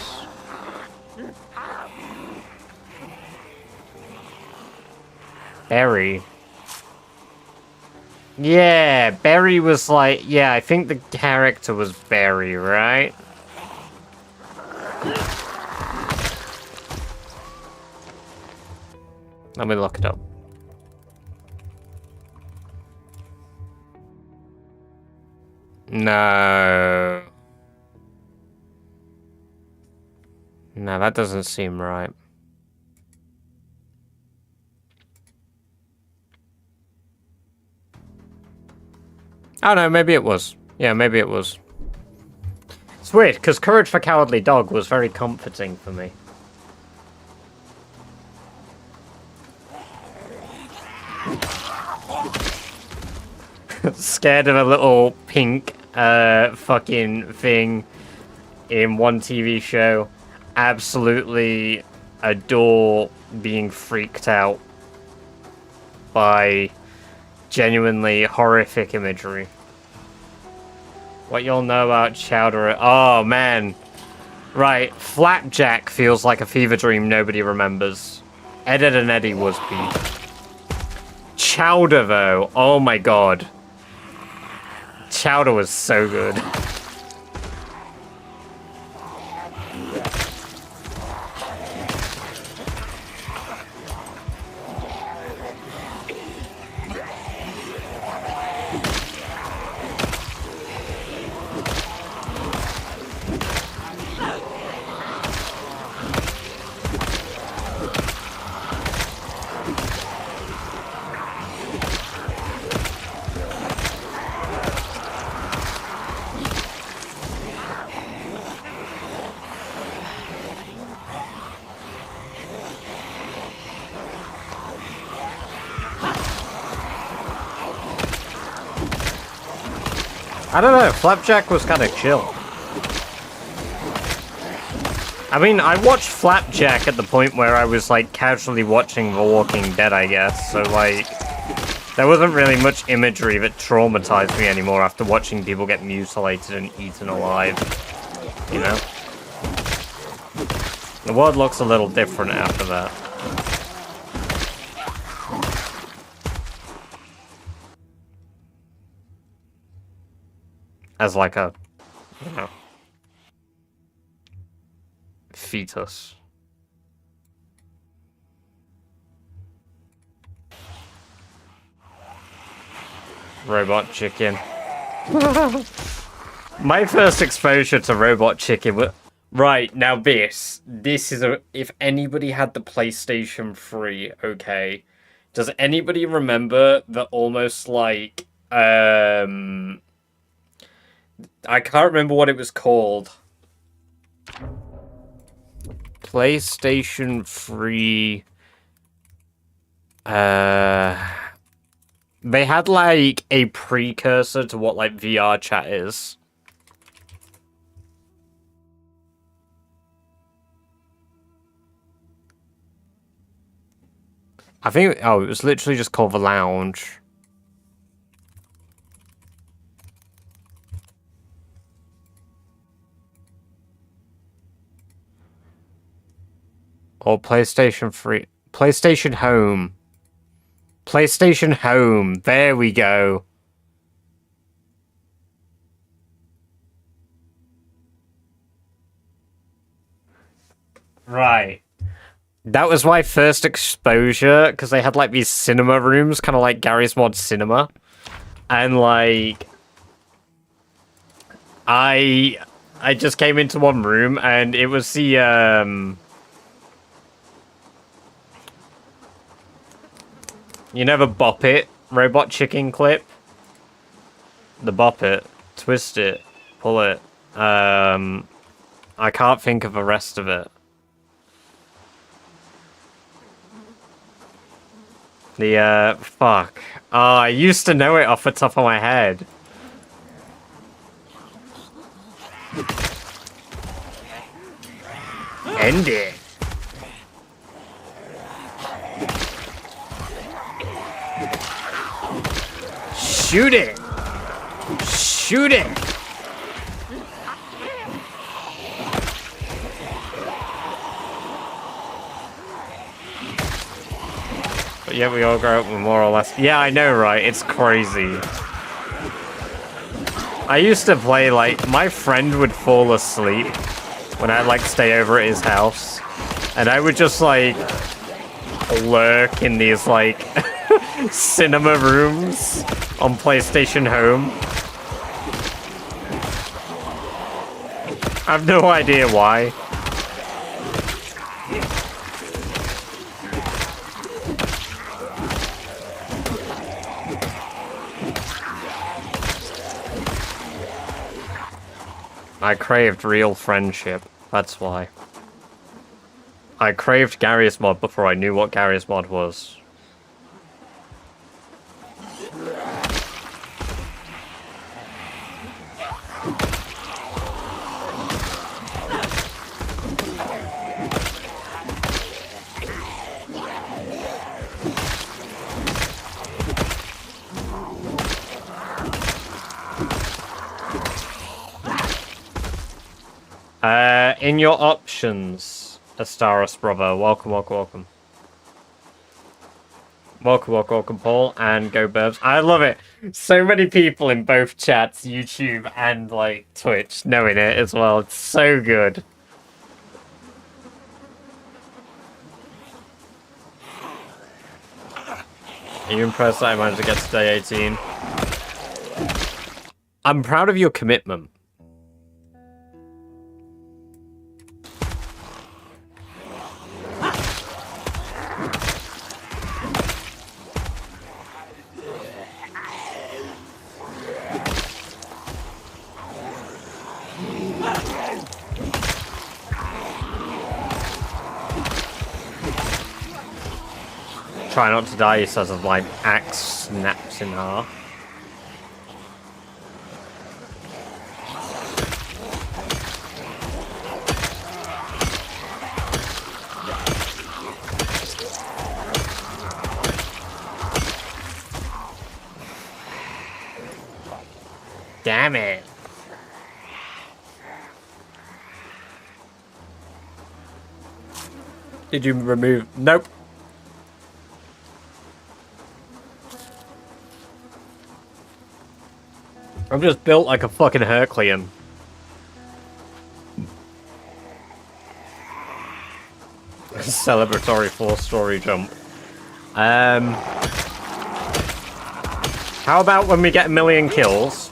Barry. Yeah, Barry was like... Yeah, I think the character was Barry, right? Let me look it up. No. No, that doesn't seem right. Oh no, maybe it was. Yeah, maybe it was. It's weird, because Courage for Cowardly Dog was very comforting for me. Scared of a little pink fucking thing in one TV show. Absolutely adore being freaked out by genuinely horrific imagery. What you'll know about Chowder... Oh, man. Right, Flapjack feels like a fever dream nobody remembers. Ed, Edd and Eddy was peak. Chowder, though. Oh, my God. Chowder was so good. I don't know, Flapjack was kind of chill. I mean, I watched Flapjack at the point where I was, like, casually watching The Walking Dead, I guess, so, like, there wasn't really much imagery that traumatized me anymore after watching people get mutilated and eaten alive, you know? The world looks a little different after that. As like a, you know, fetus. Robot chicken. My first exposure to Robot Chicken was... Right, now this is a... If anybody had the PlayStation 3, okay, does anybody remember the almost like, I can't remember what it was called. PlayStation 3... They had, like, a precursor to what, like, VR chat is. I think... Oh, it was literally just called The Lounge. Or PlayStation 3... PlayStation Home. PlayStation Home. There we go. Right. That was my first exposure, because they had, like, these cinema rooms, kind of like Garry's Mod Cinema. And, like... I just came into one room, and it was the, You know the Bop It Robot Chicken clip? The Bop It. Twist it. Pull it. I can't think of the rest of it. The, fuck. Oh, I used to know it off the top of my head. End it. Shoot it! Shoot it! But yeah, we all grow up with more or less... Yeah, I know, right? It's crazy. I used to play, like... My friend would fall asleep when I'd, like, stay over at his house. And I would just, like... lurk in these, like... cinema rooms on PlayStation Home. I have no idea why. I craved real friendship. That's why. I craved Garry's Mod before I knew what Garry's Mod was. In your options, Astaros brother. Welcome, welcome, welcome. Welcome, welcome, welcome, Paul, and Go Burbs. I love it. So many people in both chats, YouTube and, like, Twitch, knowing it as well. It's so good. Are you impressed that I managed to get to day 18? I'm proud of your commitment. Try not to die, he says, as like axe snaps in half. Damn it. Did you remove? Nope. I'm just built like a fucking Herculean. Celebratory 4-story jump. How about when we get 1 million kills?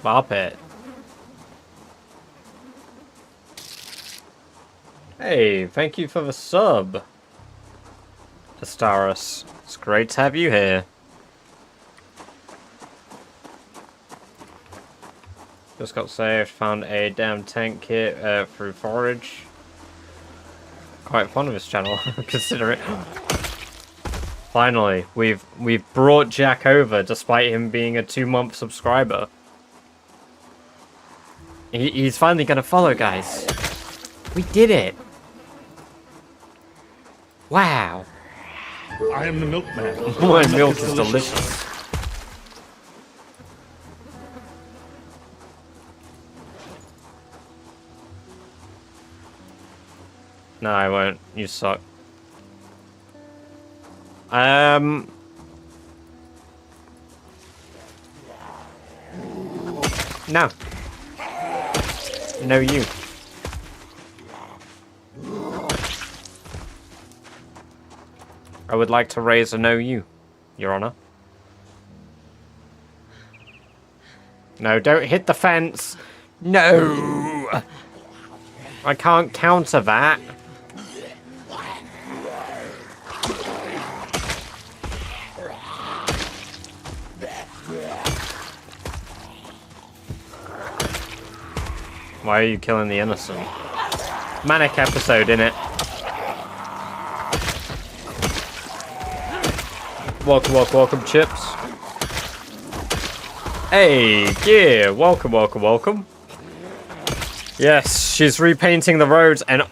Bop it. Hey, thank you for the sub, Astaros. It's great to have you here. Just got saved, found a damn tank kit through forage. Quite fond of this channel, consider it. Finally, we've brought Jack over despite him being a 2-month subscriber. He's finally gonna follow, guys. We did it. Wow. I am the milkman. My milk is delicious. No, I won't. You suck. No. No, you. I would like to raise a no you, Your Honor. No, don't hit the fence. No. I can't counter that. Why are you killing the innocent? Manic episode, innit? Welcome, welcome, welcome, Chips. Hey, yeah, welcome, welcome, welcome. Yes, she's repainting the roads, and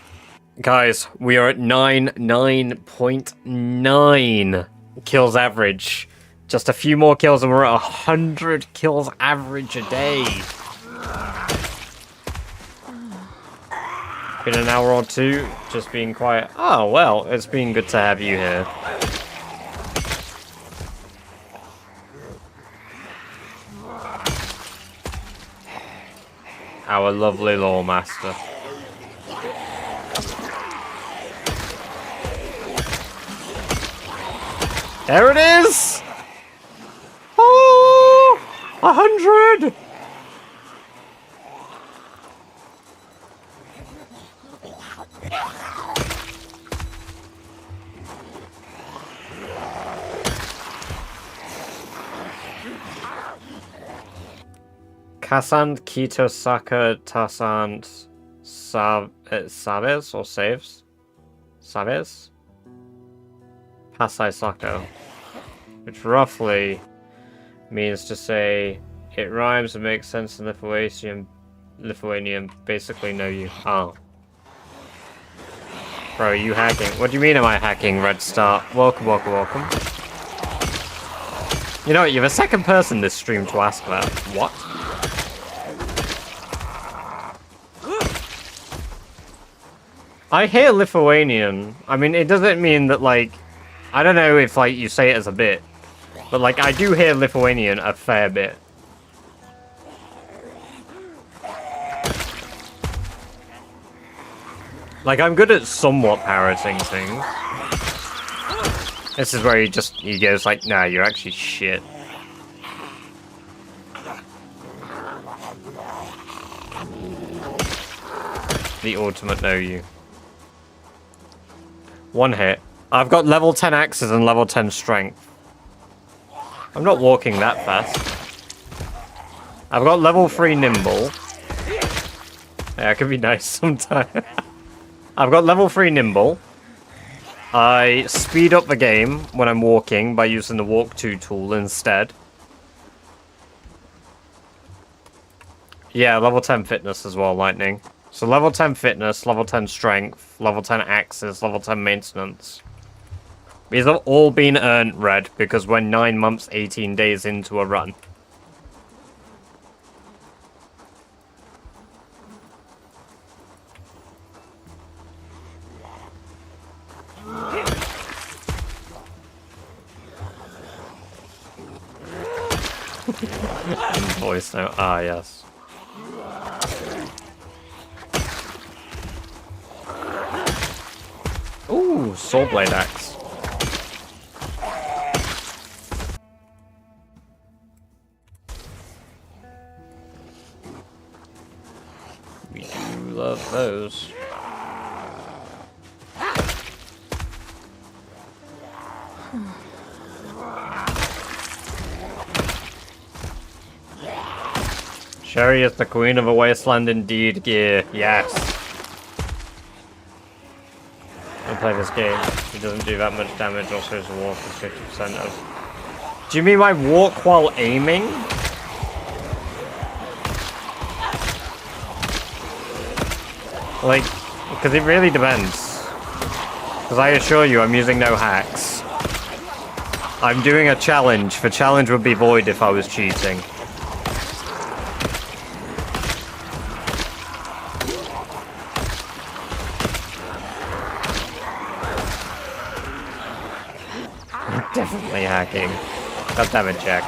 guys, we are at 99.9 kills average. Just a few more kills and we're at 100 kills average a day. Been an hour or two, just being quiet. Oh, well, it's been good to have you here. Our lovely lore master. There it is! Oh! 100! Kasand, Kito, Saka, Tassant, Saves or Saves? Sabes? Pasai Sako. Which roughly means to say it rhymes and makes sense in Lithuanian. Basically know you. Oh. Bro, are you hacking? What do you mean am I hacking, Red Star? Welcome, welcome, welcome. You know what, you're the second person this stream to ask that. What? I hear Lithuanian. I mean, it doesn't mean that, like... I don't know if, like, you say it as a bit. But, like, I do hear Lithuanian a fair bit. Like, I'm good at somewhat parroting things. This is where he goes like, nah, you're actually shit. The ultimate know you. One hit. I've got level 10 axes and level 10 strength. I'm not walking that fast. I've got level 3 nimble. Yeah, it could be nice sometimes. I've got level 3 nimble. I speed up the game when I'm walking by using the walk 2 tool instead. Yeah, level 10 fitness as well, lightning. So level 10 fitness, level 10 strength, level 10 axes, level 10 maintenance. These have all been earned, Red, because we're 9 months, 18 days into a run. Voice note. Ah, yes. Ooh, soul blade axe. We do love those. Sherry is the queen of a wasteland indeed, gear. Yes. I'll play this game. He doesn't do that much damage, also his walk is 50% of... Do you mean by walk while aiming? Like, because it really depends. Because I assure you, I'm using no hacks. I'm doing a challenge. The challenge would be void if I was cheating. Definitely hacking. God damn it, Jack.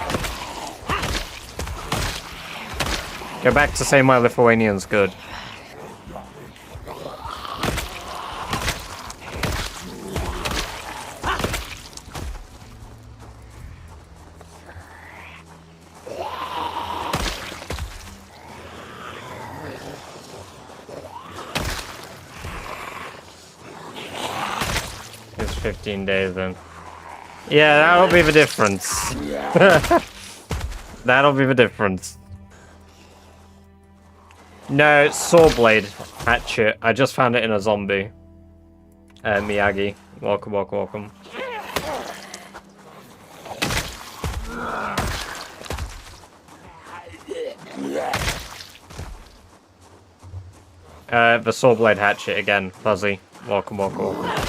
Go back to say my Lithuanian's good. It's 15 days then. Yeah, that'll be the difference. That'll be the difference. No, it's saw blade hatchet. I just found it in a zombie. Miyagi. Welcome, welcome, welcome. The saw blade hatchet again. Fuzzy. Welcome, welcome, welcome.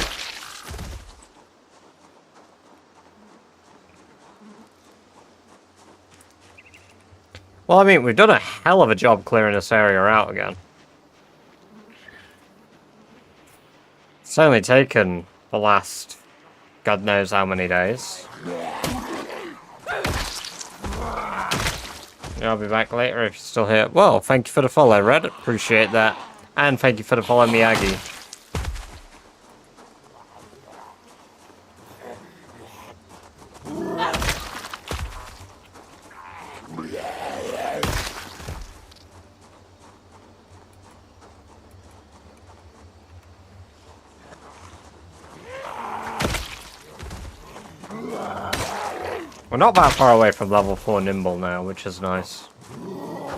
Well, I mean, we've done a hell of a job clearing this area out again. It's only taken the last God knows how many days. I'll be back later if you're still here. Well, thank you for the follow, Red. Appreciate that. And thank you for the follow, Miyagi. We're not that far away from level 4 Nimble now, which is nice.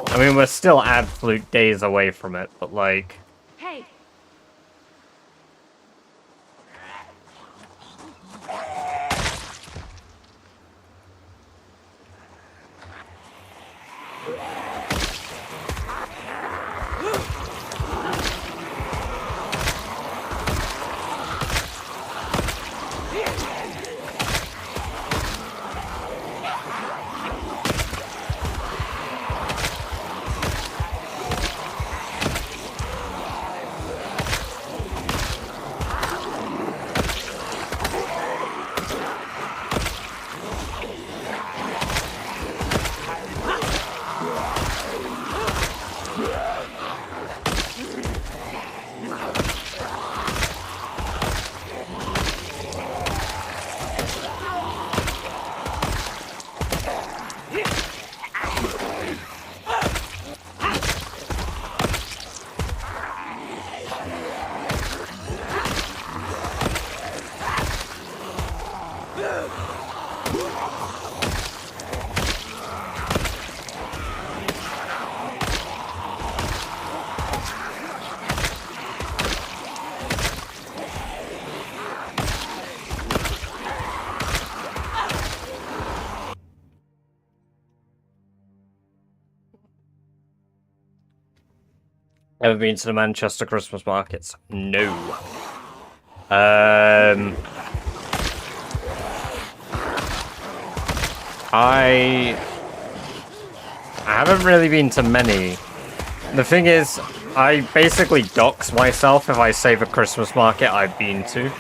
I mean, we're still absolute days away from it, but like... Hey! Ever been to the Manchester Christmas markets? No. I haven't really been to many. The thing is, I basically dox myself if I say the Christmas market I've been to.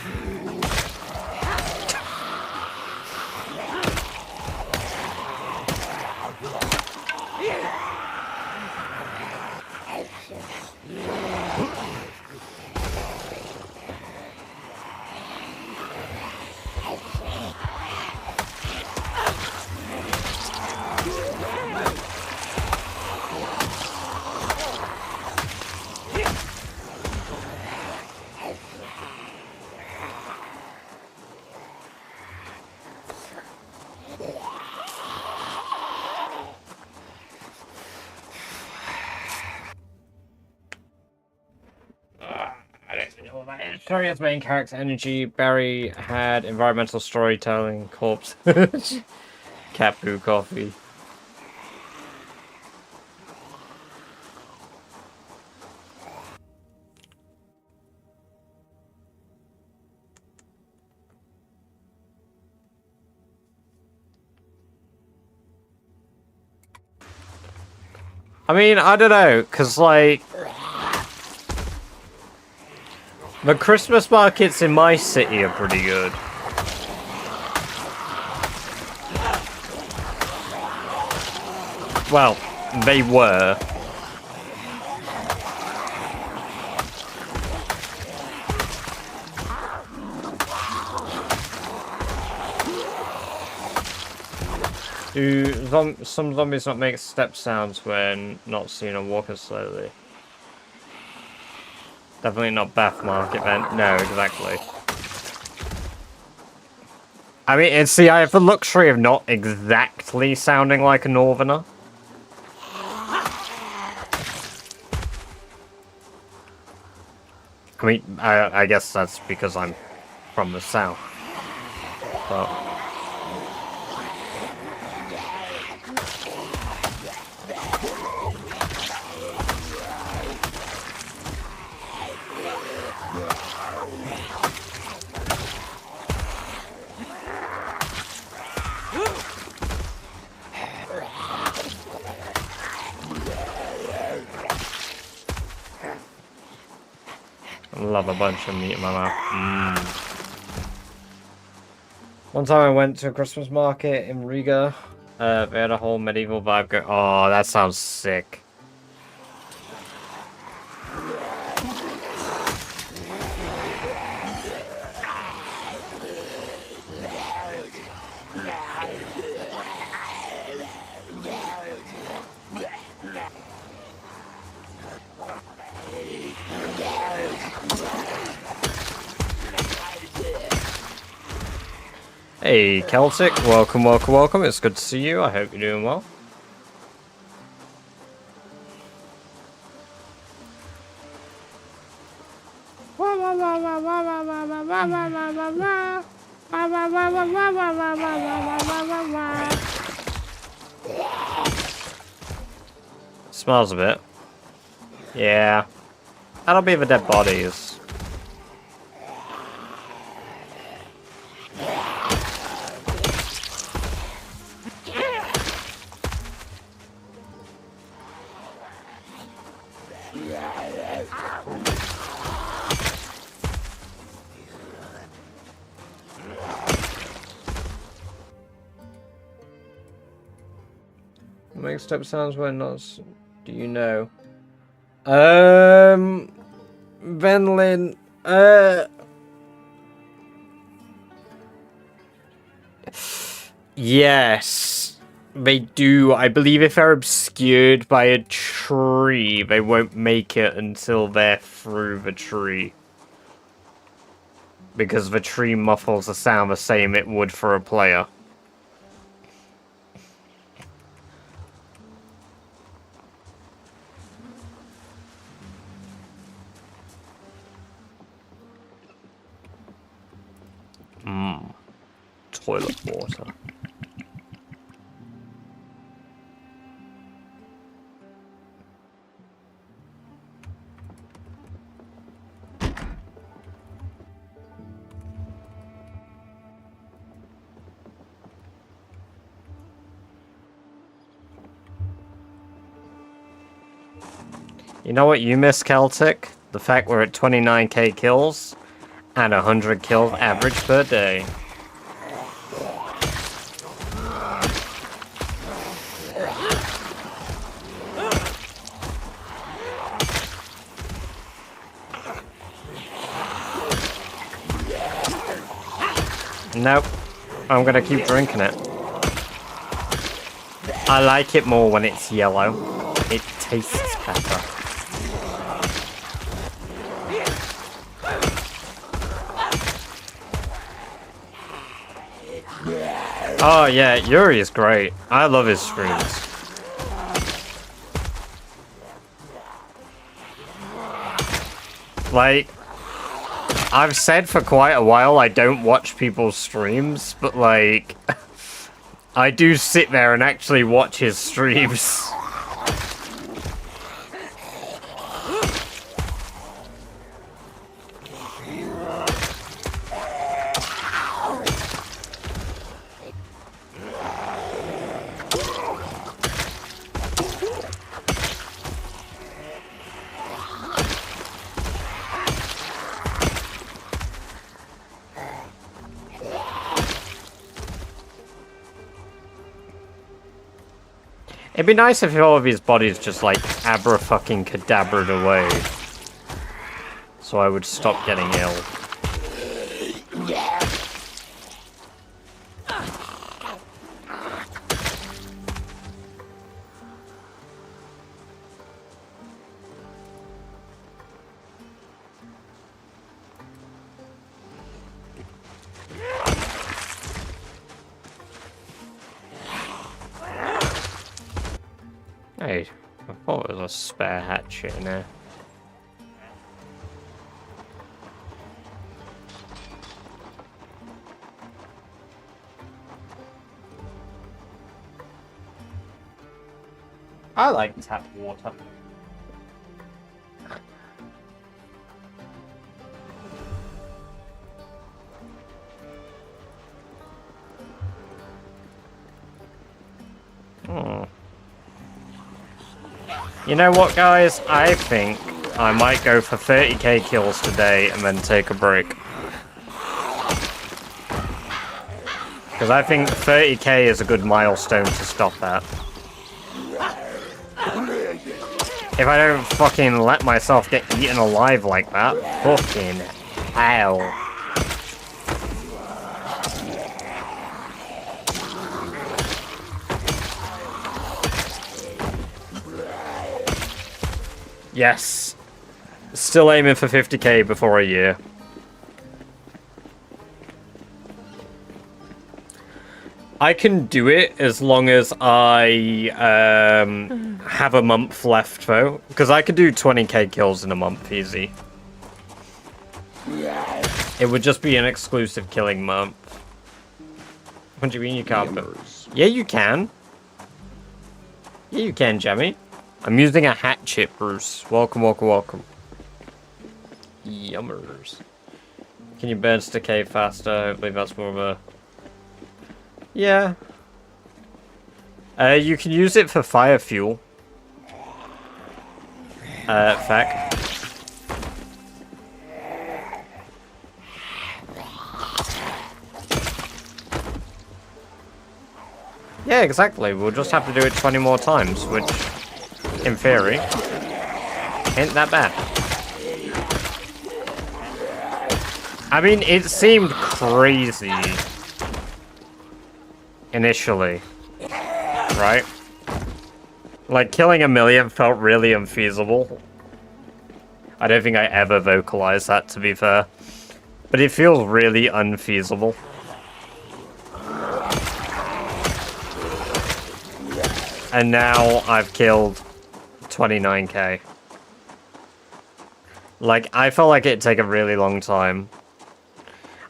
Victoria's main character energy, Barry had environmental storytelling, corpse, cat poo coffee. I mean, I don't know, because, like, the Christmas markets in my city are pretty good. Well, they were. Do some zombies not make step sounds when not seen or walking slowly? Definitely not Bath Market then. No, exactly. I mean, and see, I have the luxury of not exactly sounding like a northerner. I mean, I guess that's because I'm from the south. But... love a bunch of meat in my mouth. One time I went to a Christmas market in Riga. They had a whole medieval vibe go. Oh, that sounds sick. Hey, Celtic, welcome, welcome, welcome. It's good to see you. I hope you're doing well. Smells a bit. Yeah. That'll be the dead bodies. Make step sounds when not. Do you know? Venlin. Yes, they do. I believe if they're obscured by a tree, they won't make it until they're through the tree. Because the tree muffles the sound the same it would for a player. Toilet water. You know what you miss, Celtic? The fact we're at 29k kills and 100 kills average per day. Nope. I'm gonna keep drinking it. I like it more when it's yellow. It tastes better. Oh yeah, Yuri is great. I love his streams. Like, I've said for quite a while I don't watch people's streams, but like, I do sit there and actually watch his streams. It'd be nice if all of his bodies just like abra-fucking-cadabraed away. So I would stop getting ill. Hey, I thought there was a spare hatchet in there. I like tap water. Oh. You know what, guys? I think I might go for 30k kills today and then take a break. Because I think 30k is a good milestone to stop at. If I don't fucking let myself get eaten alive like that, fucking hell. Yes. Still aiming for 50k before a year. I can do it as long as I have a month left, though. Because I could do 20k kills in a month, easy. It would just be an exclusive killing month. What do you mean you can't? Yeah, you can. Yeah, you can, Jammy. I'm using a hatchet, Bruce. Welcome, welcome, welcome. Yummers. Can you burn decay faster? Hopefully that's more of a... Yeah. You can use it for fire fuel. Fact. Yeah, exactly. We'll just have to do it 20 more times, which, in theory, ain't that bad. I mean, it seemed crazy initially, right? Like, killing 1 million felt really unfeasible. I don't think I ever vocalized that, to be fair. But it feels really unfeasible. And now I've killed 29k. Like, I felt like it'd take a really long time.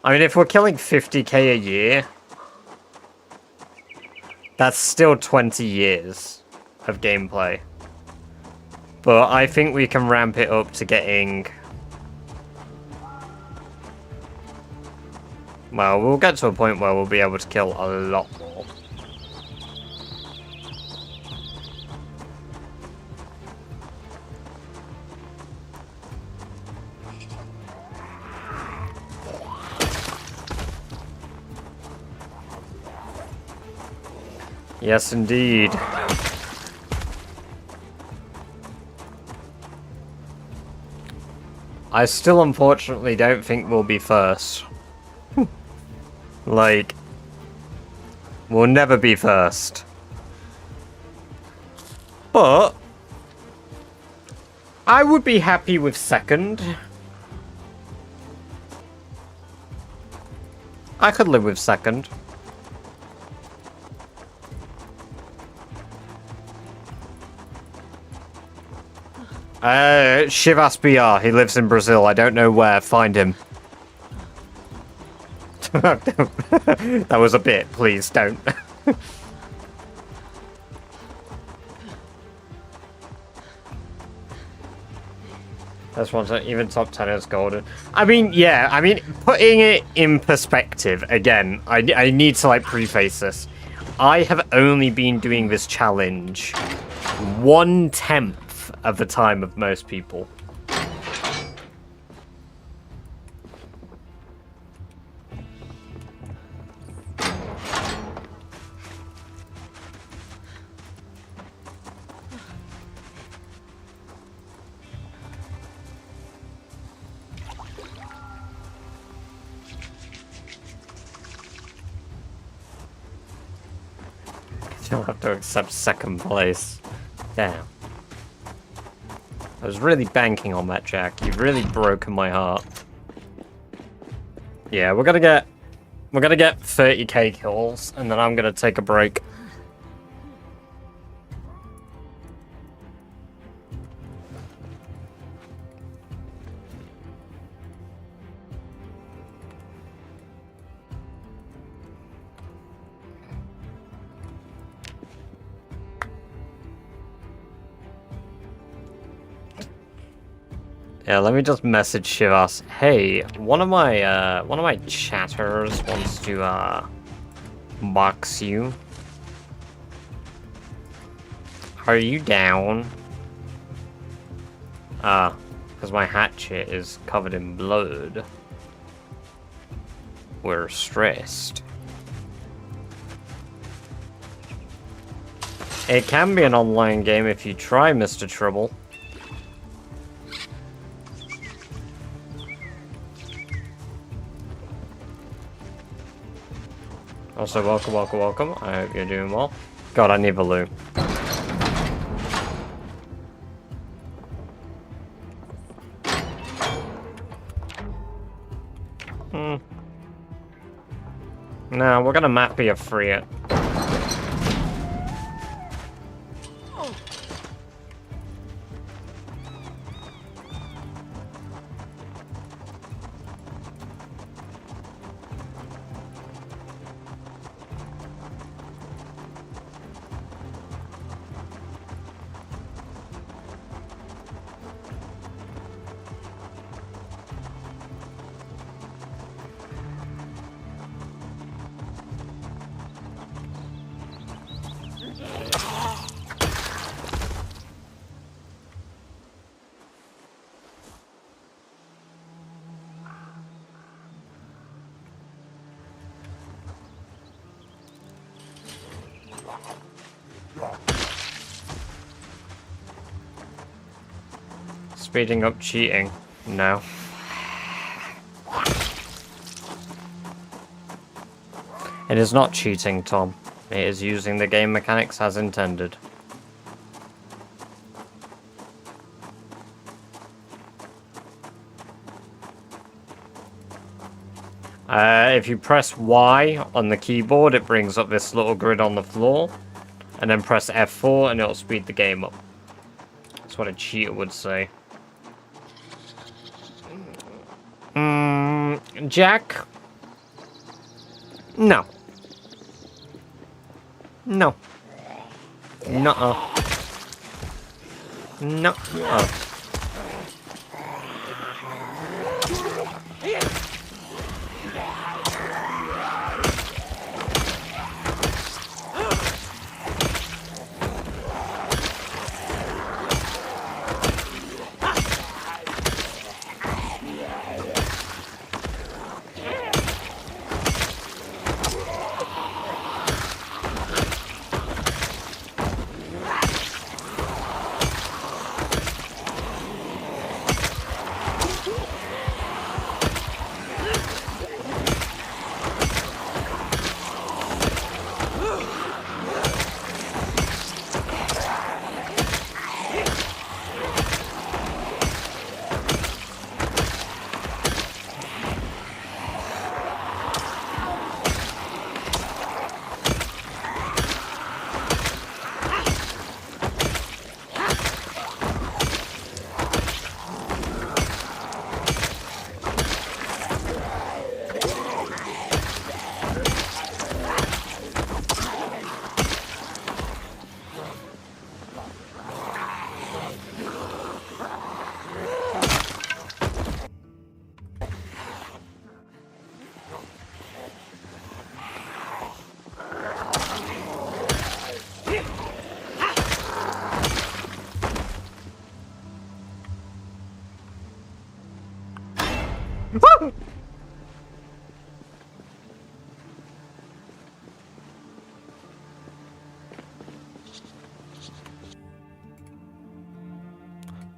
I mean, if we're killing 50k a year, that's still 20 years of gameplay. But I think we can ramp it up to getting... Well, we'll get to a point where we'll be able to kill a lot more. Yes, indeed. I still unfortunately don't think we'll be first. Like, we'll never be first. But I would be happy with second. I could live with second. Shivas BR, he lives in Brazil. I don't know where. Find him. That was a bit. Please don't. This one's even top 10 is golden. I mean, yeah. I mean, putting it in perspective again. I need to like preface this. I have only been doing this challenge 1/10 of the time of most people. You'll have to accept second place. Damn. I was really banking on that, Jack. You've really broken my heart. Yeah, we're gonna get 30k kills, and then I'm gonna take a break. Yeah, let me just message Shivas. Hey, one of my chatters wants to box you. Are you down? Because my hatchet is covered in blood. We're stressed. It can be an online game if you try, Mr. Trouble. Also, welcome, welcome, welcome. I hope you're doing well. God, I need a loo. No, we're gonna Mappier free it. Speeding up cheating? No. It is not cheating, Tom. It is using the game mechanics as intended. If you press Y on the keyboard, it brings up this little grid on the floor. And then press F4 and it'll speed the game up. That's what a cheater would say. Jack? No. No. Nuh-uh. Nuh-uh.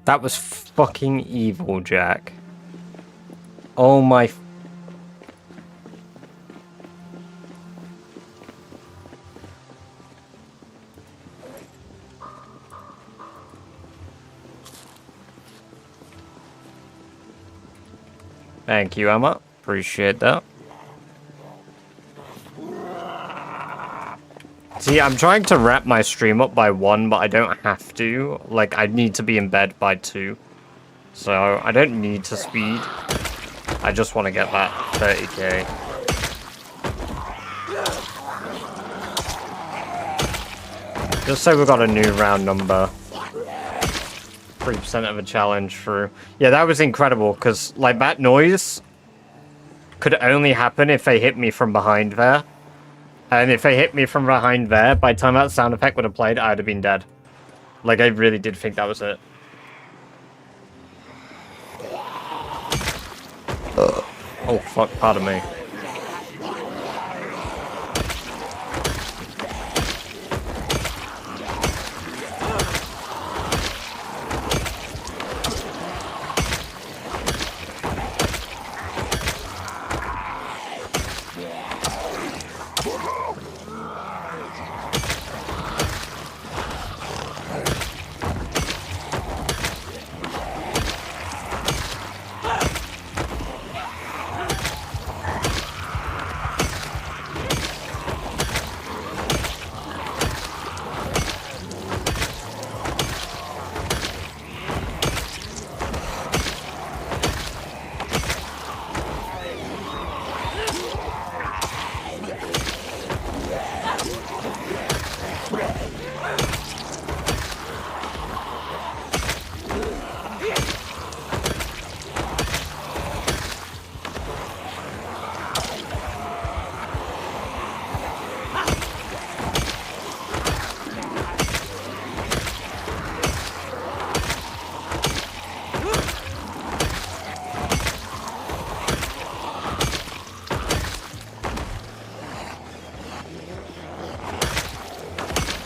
That was fucking evil, Jack. Oh my... Thank you, Emma. Appreciate that. See, I'm trying to wrap my stream up by 1, but I don't have to. Like, I need to be in bed by 2. So, I don't need to speed. I just want to get that 30k. Just so we got a new round number. 3% of a challenge through. Yeah, that was incredible, because, like, that noise could only happen if they hit me from behind there. And if they hit me from behind there, by the time that sound effect would have played, I'd have been dead. Like, I really did think that was it. Oh, fuck, pardon me.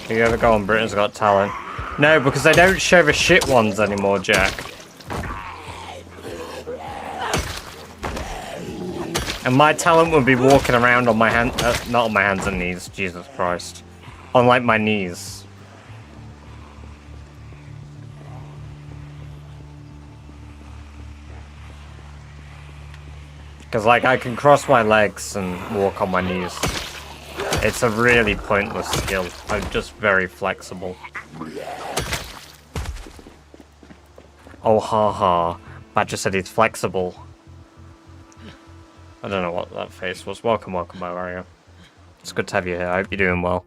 Do you ever go on Britain's Got Talent? No, because they don't show the shit ones anymore, Jack. And my talent would be walking around on my hand, not on my hands and knees, Jesus Christ. On, like, my knees. Because, like, I can cross my legs and walk on my knees. It's a really pointless skill. I'm just very flexible. Oh, ha. Badger said he's flexible. I don't know what that face was. Welcome, my warrior. It's good to have you here. I hope you're doing well.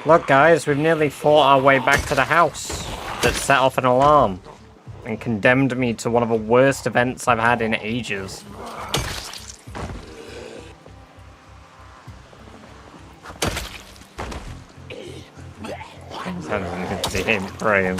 Look, guys, we've nearly fought our way back to the house that set off an alarm and condemned me to one of the worst events I've had in ages. I don't even see him praying.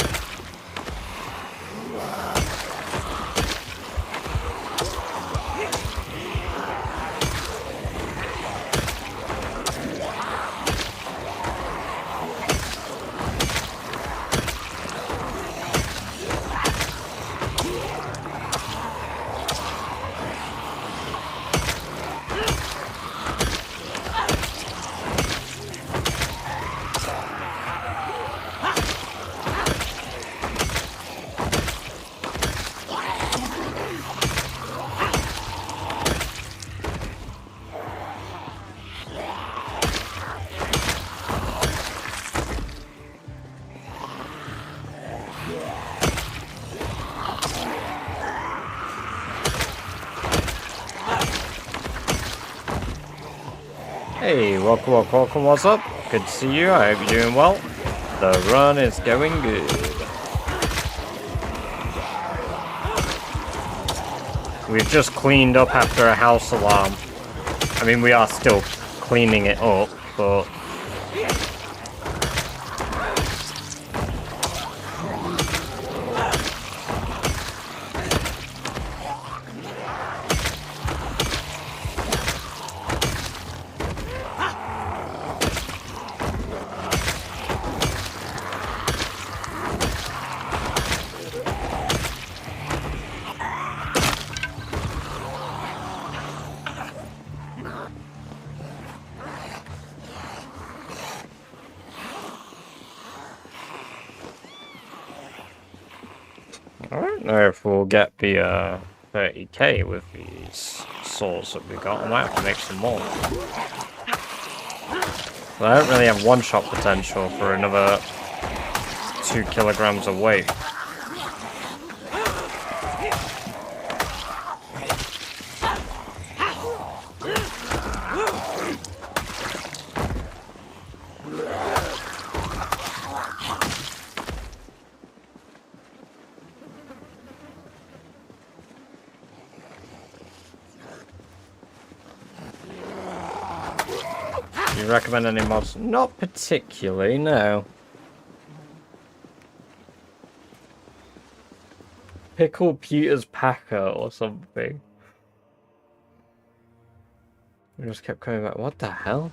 Hey, welcome, what's up? Good to see you, I hope you're doing well. The run is going good. We've just cleaned up after a house alarm. I mean, we are still cleaning it up, but... I don't know if we'll get the 30k with these swords that we got. I might have to make some more. But I don't really have one-shot potential for another 2 kilograms of weight. Do you recommend any mods? Not particularly, no. Pickle Peter's Packer or something. We just kept coming back. What the hell?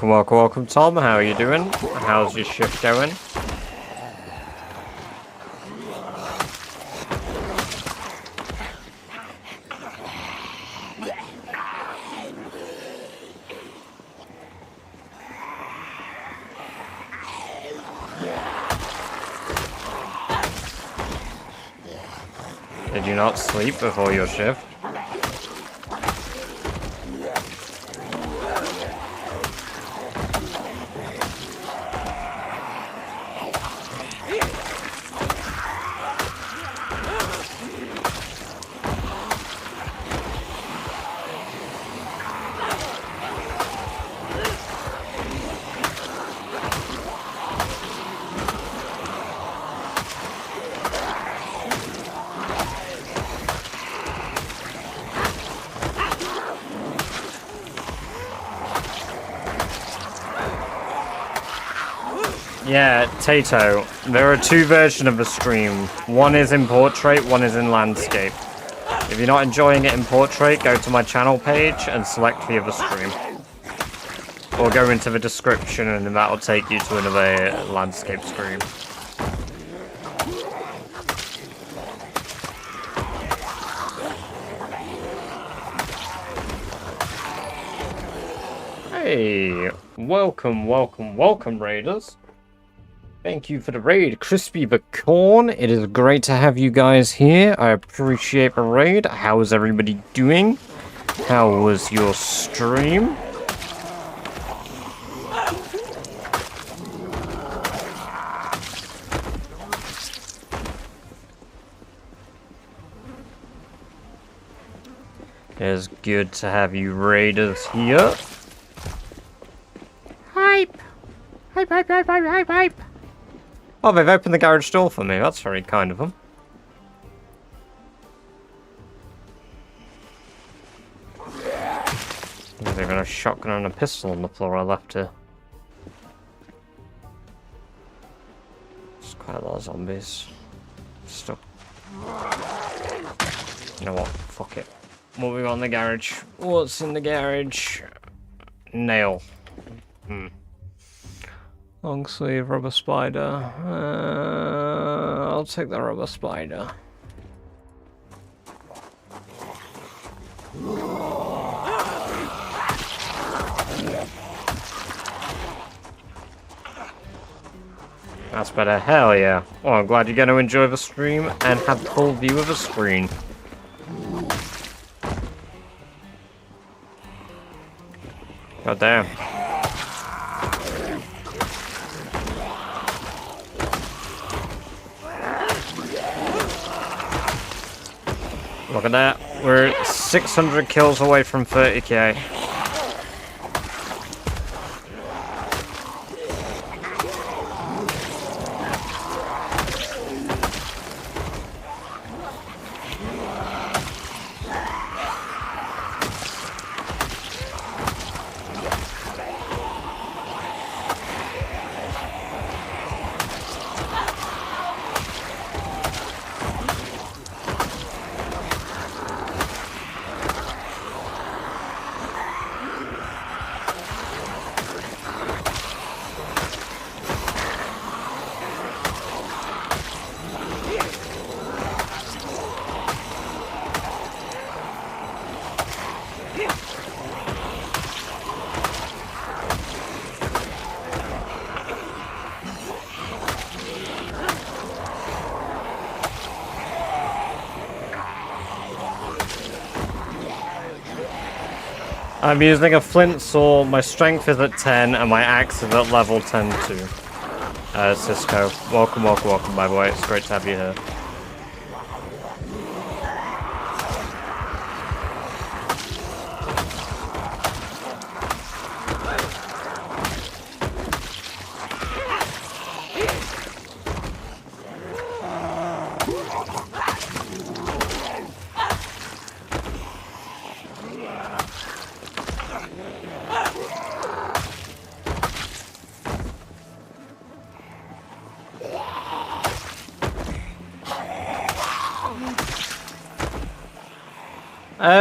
Welcome, Tom. How are you doing? How's your shift going? Did you not sleep before your shift? Yeah, Tato, there are 2 versions of the stream. One is in portrait, one is in landscape. If you're not enjoying it in portrait, go to my channel page and select the other stream. Or go into the description and that'll take you to another landscape stream. Hey, welcome, Raiders. Thank you for the raid, Crispy the Corn. It is great to have you guys here. I appreciate the raid. How is everybody doing? How was your stream? It's good to have you Raiders here. Hype! Hype! Oh, they've opened the garage door for me. That's very kind of them. They've got a shotgun and a pistol on the floor I left here. There's quite a lot of zombies. Stuck. You know what? Fuck it. What we got in the garage? What's in the garage? Nail. Long sleeve rubber spider. I'll take the rubber spider. That's better. Hell yeah. Well, I'm glad you're going to enjoy the stream and have full view of the screen. God damn. Look at that. We're 600 kills away from 30k. I'm using a flint saw, my strength is at 10, and my axe is at level 10 too. Cisco, welcome, welcome, welcome, by the way, it's great to have you here.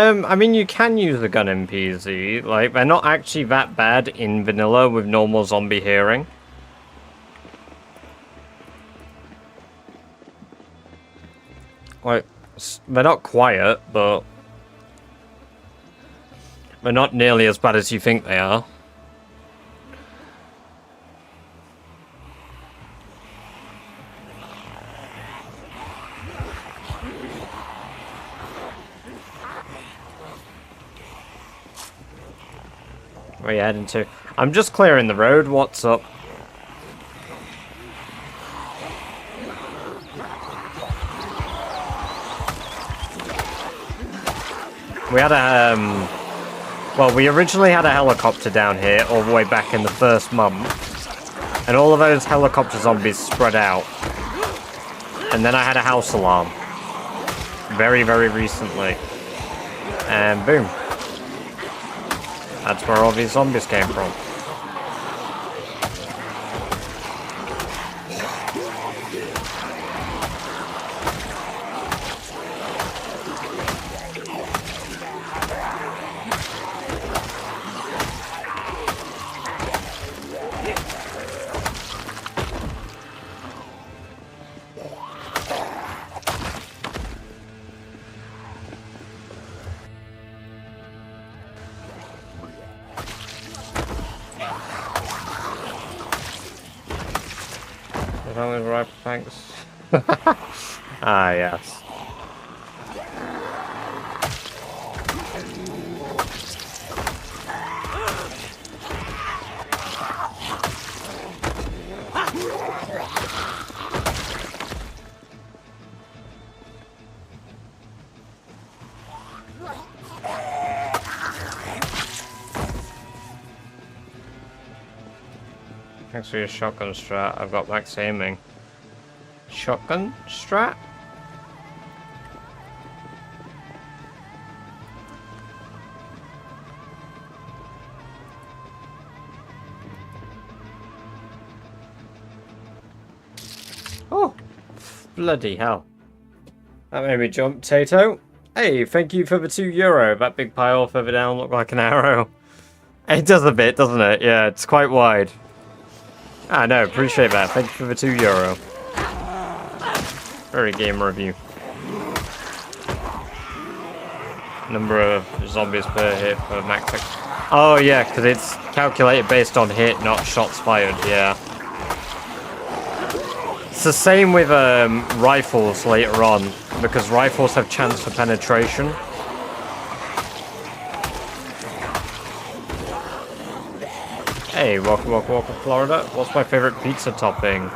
I mean, you can use the gun in PZ. Like, they're not actually that bad in vanilla with normal zombie hearing. Like, they're not quiet, but they're not nearly as bad as you think they are. Where are you heading to? I'm just clearing the road. What's up? We had a, well, we originally had a helicopter down here all the way back in the first month. And all of those helicopter zombies spread out. And then I had a house alarm. Very, very recently. And boom. That's where all these zombies came from. Right, thanks. Ah, yes. Thanks for your shotgun strat. I've got max aiming. Shotgun strat? Oh, bloody hell. That made me jump, Tato. Hey, thank you for the €2. That big pile further down looked like an arrow. It does a bit, doesn't it? Yeah, it's quite wide. Ah, no, appreciate that. Thank you for the €2. Very gamer of you. Number of zombies per hit for max. Oh, yeah, because it's calculated based on hit, not shots fired, yeah. It's the same with rifles later on, because rifles have chance for penetration. Hey, welcome, Florida. What's my favorite pizza topping?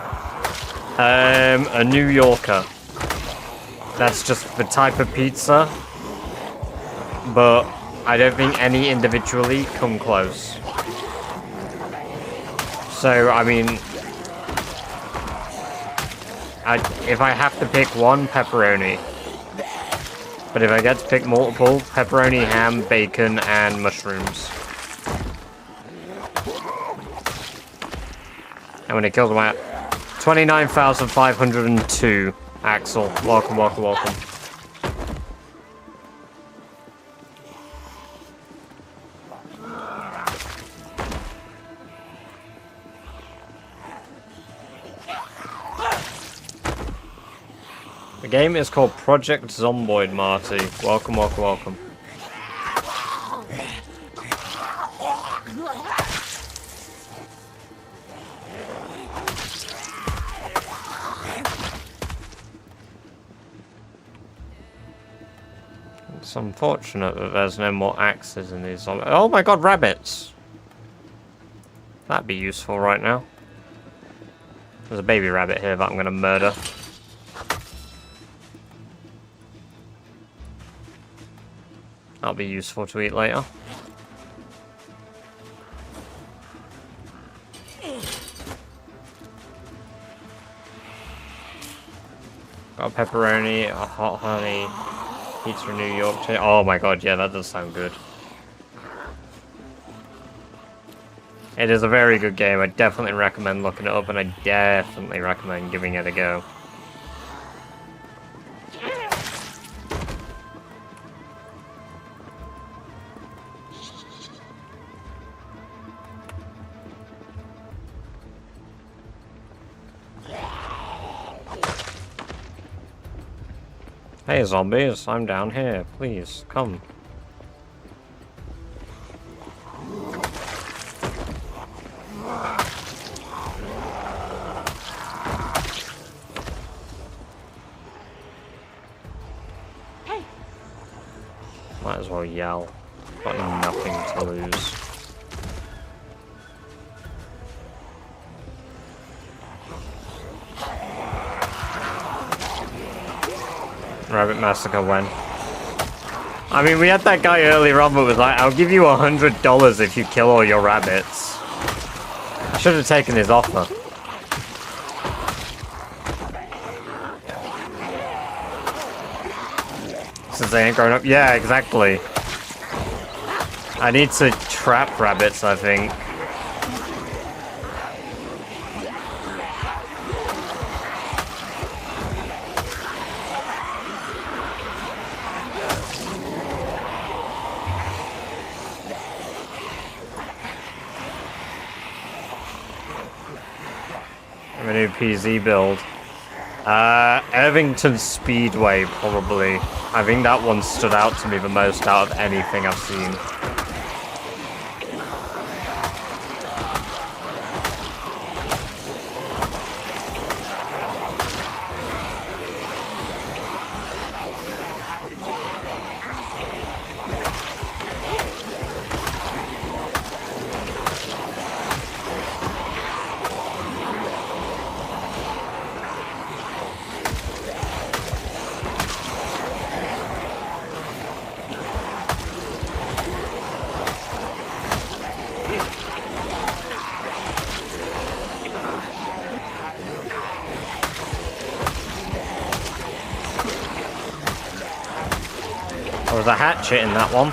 A New Yorker. That's just the type of pizza, but I don't think any individually come close. So, I mean, if I have to pick one, pepperoni. But if I get to pick multiple, pepperoni, ham, bacon, and mushrooms. And when it kills my 29,502. Axel, welcome. The game is called Project Zomboid, Marty. Welcome. It's unfortunate that there's no more axes in these zombies. Oh my god, rabbits! That'd be useful right now. There's a baby rabbit here that I'm gonna murder. That'll be useful to eat later. Got a pepperoni, a hot honey, pizza from New York. Oh my god, yeah, that does sound good. It is a very good game. I definitely recommend looking it up, and I definitely recommend giving it a go. Hey zombies, I'm down here. Please, come. Hey. Might as well yell. Got nothing to lose. Rabbit Massacre when? I mean, we had that guy earlier on that was like, I'll give you $100 if you kill all your rabbits. I should have taken his offer. Since they ain't grown up. Yeah, exactly. I need to trap rabbits, I think. A new PZ build. Irvington Speedway, probably. I think that one stood out to me the most out of anything I've seen. There was a hatchet in that one.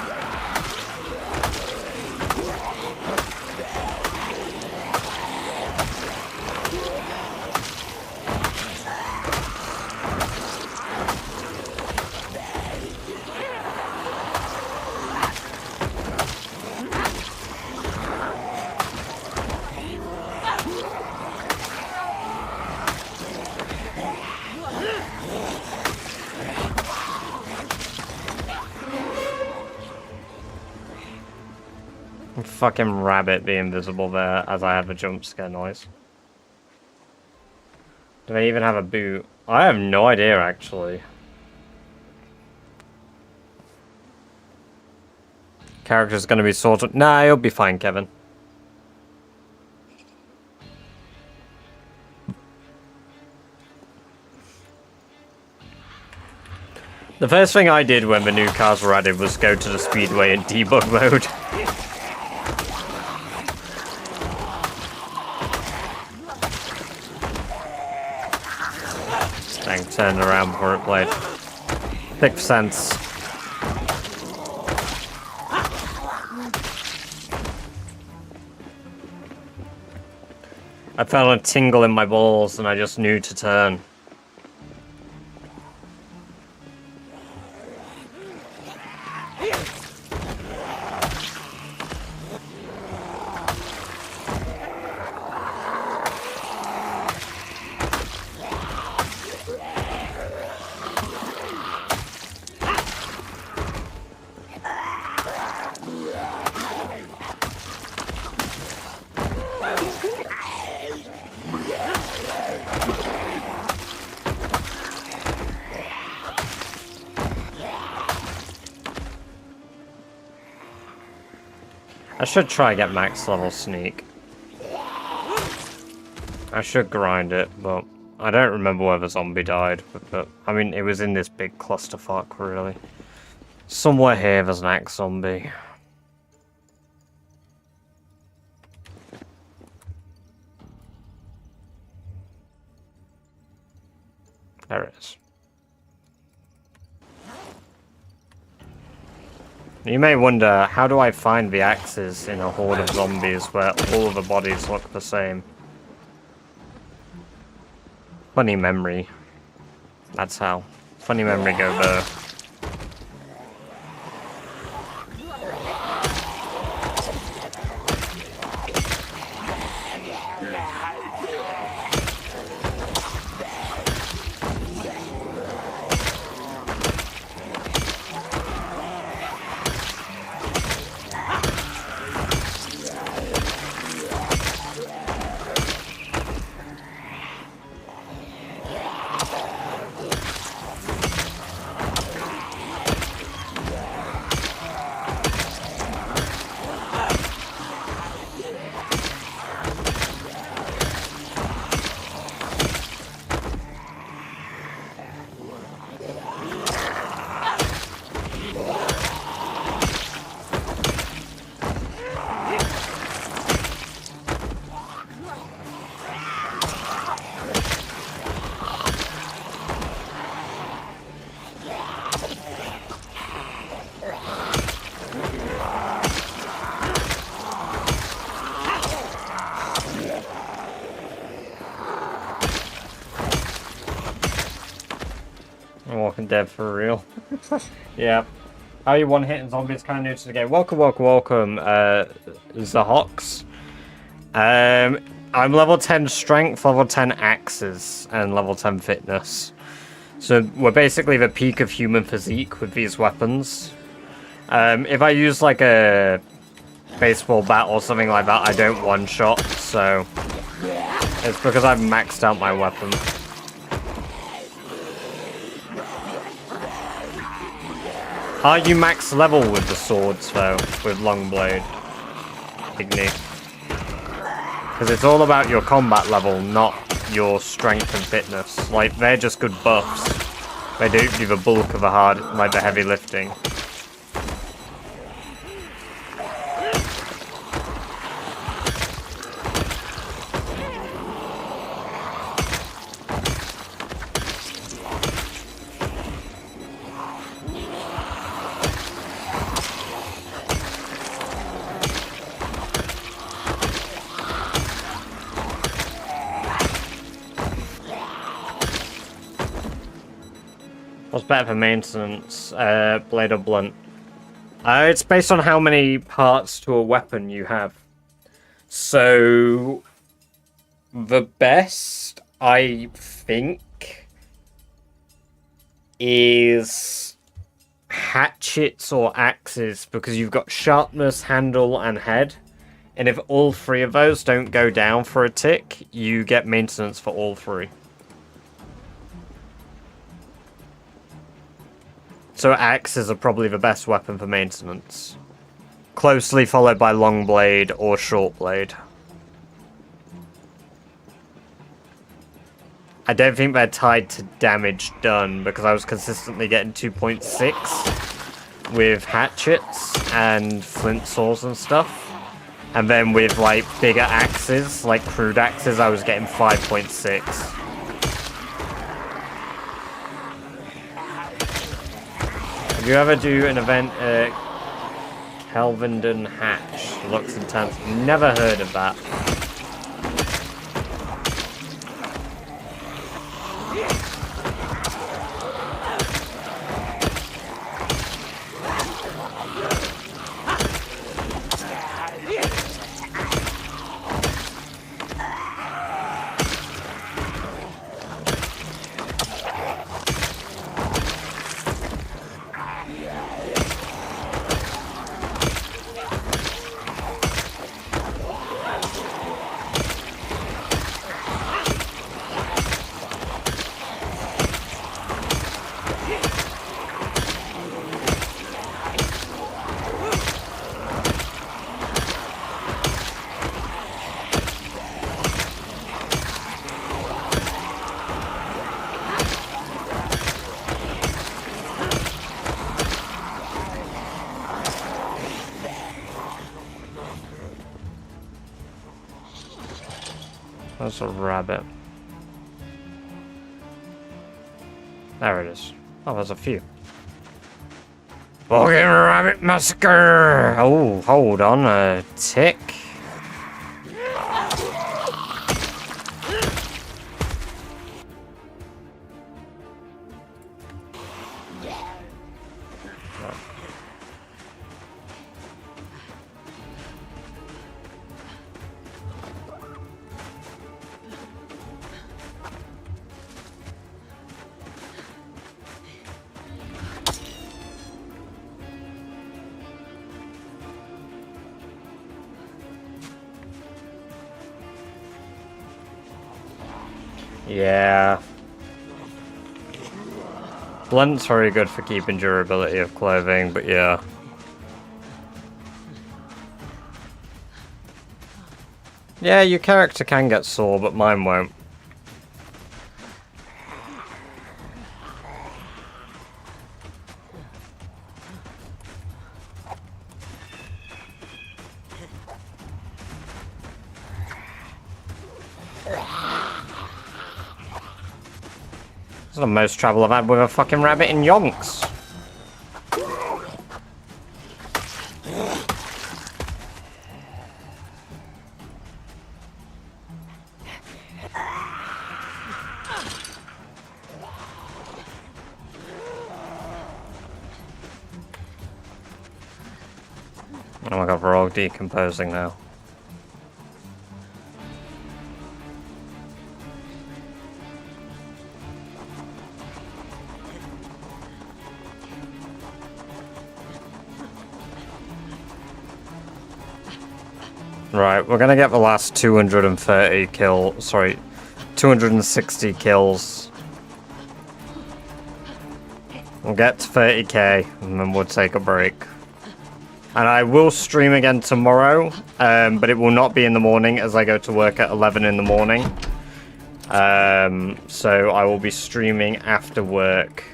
fucking rabbit be invisible there as I have a jump scare noise? Do they even have a boot? I have no idea, actually. Character's gonna be sorted. Nah, he'll be fine, Kevin. The first thing I did when the new cars were added was go to the speedway in debug mode. Dang, turned around before it played. Sixth sense. I felt a tingle in my balls and I just knew to turn. I should try get max level sneak. I should grind it, but I don't remember where the zombie died. But I mean, it was in this big clusterfuck, really. Somewhere here there's an axe zombie. There it is. You may wonder, how do I find the axes in a horde of zombies where all of the bodies look the same? Funny memory. That's how. Funny memory go there. Walking Dead for real. Yeah. How you one-hitting zombies kind of new to the game. Welcome, Zahox. I'm level 10 strength, level 10 axes, and level 10 fitness. So we're basically the peak of human physique with these weapons. If I use like a baseball bat or something like that, I don't one-shot, so it's because I've maxed out my weapon. Are you max level with the swords, though, with Longblade, Igni? Because it's all about your combat level, not your strength and fitness. Like, they're just good buffs. They don't do the bulk of the hard, like the heavy lifting. What's better for maintenance? Blade or blunt? It's based on how many parts to a weapon you have. So, the best, I think, is hatchets or axes, because you've got sharpness, handle, and head. And if all 3 of those don't go down for a tick, you get maintenance for all 3. So axes are probably the best weapon for maintenance. Closely followed by long blade or short blade. I don't think they're tied to damage done, because I was consistently getting 2.6 with hatchets and flint saws and stuff. And then with, like, bigger axes, like crude axes, I was getting 5.6. If you ever do an event at Kelvenden Hatch, looks intense. Never heard of that. That's a rabbit. There it is. Oh, there's a few. Fucking rabbit massacre! Oh, hold on a tick. Yeah. Blunt's very good for keeping durability of clothing, but yeah. Yeah, your character can get sore, but mine won't. This is the most trouble I've had with a fucking rabbit in yonks. Oh my god, we're all decomposing now. Right, we're gonna get the last 260 kills. We'll get to 30k, and then we'll take a break. And I will stream again tomorrow, but it will not be in the morning, as I go to work at 11 in the morning. So I will be streaming after work,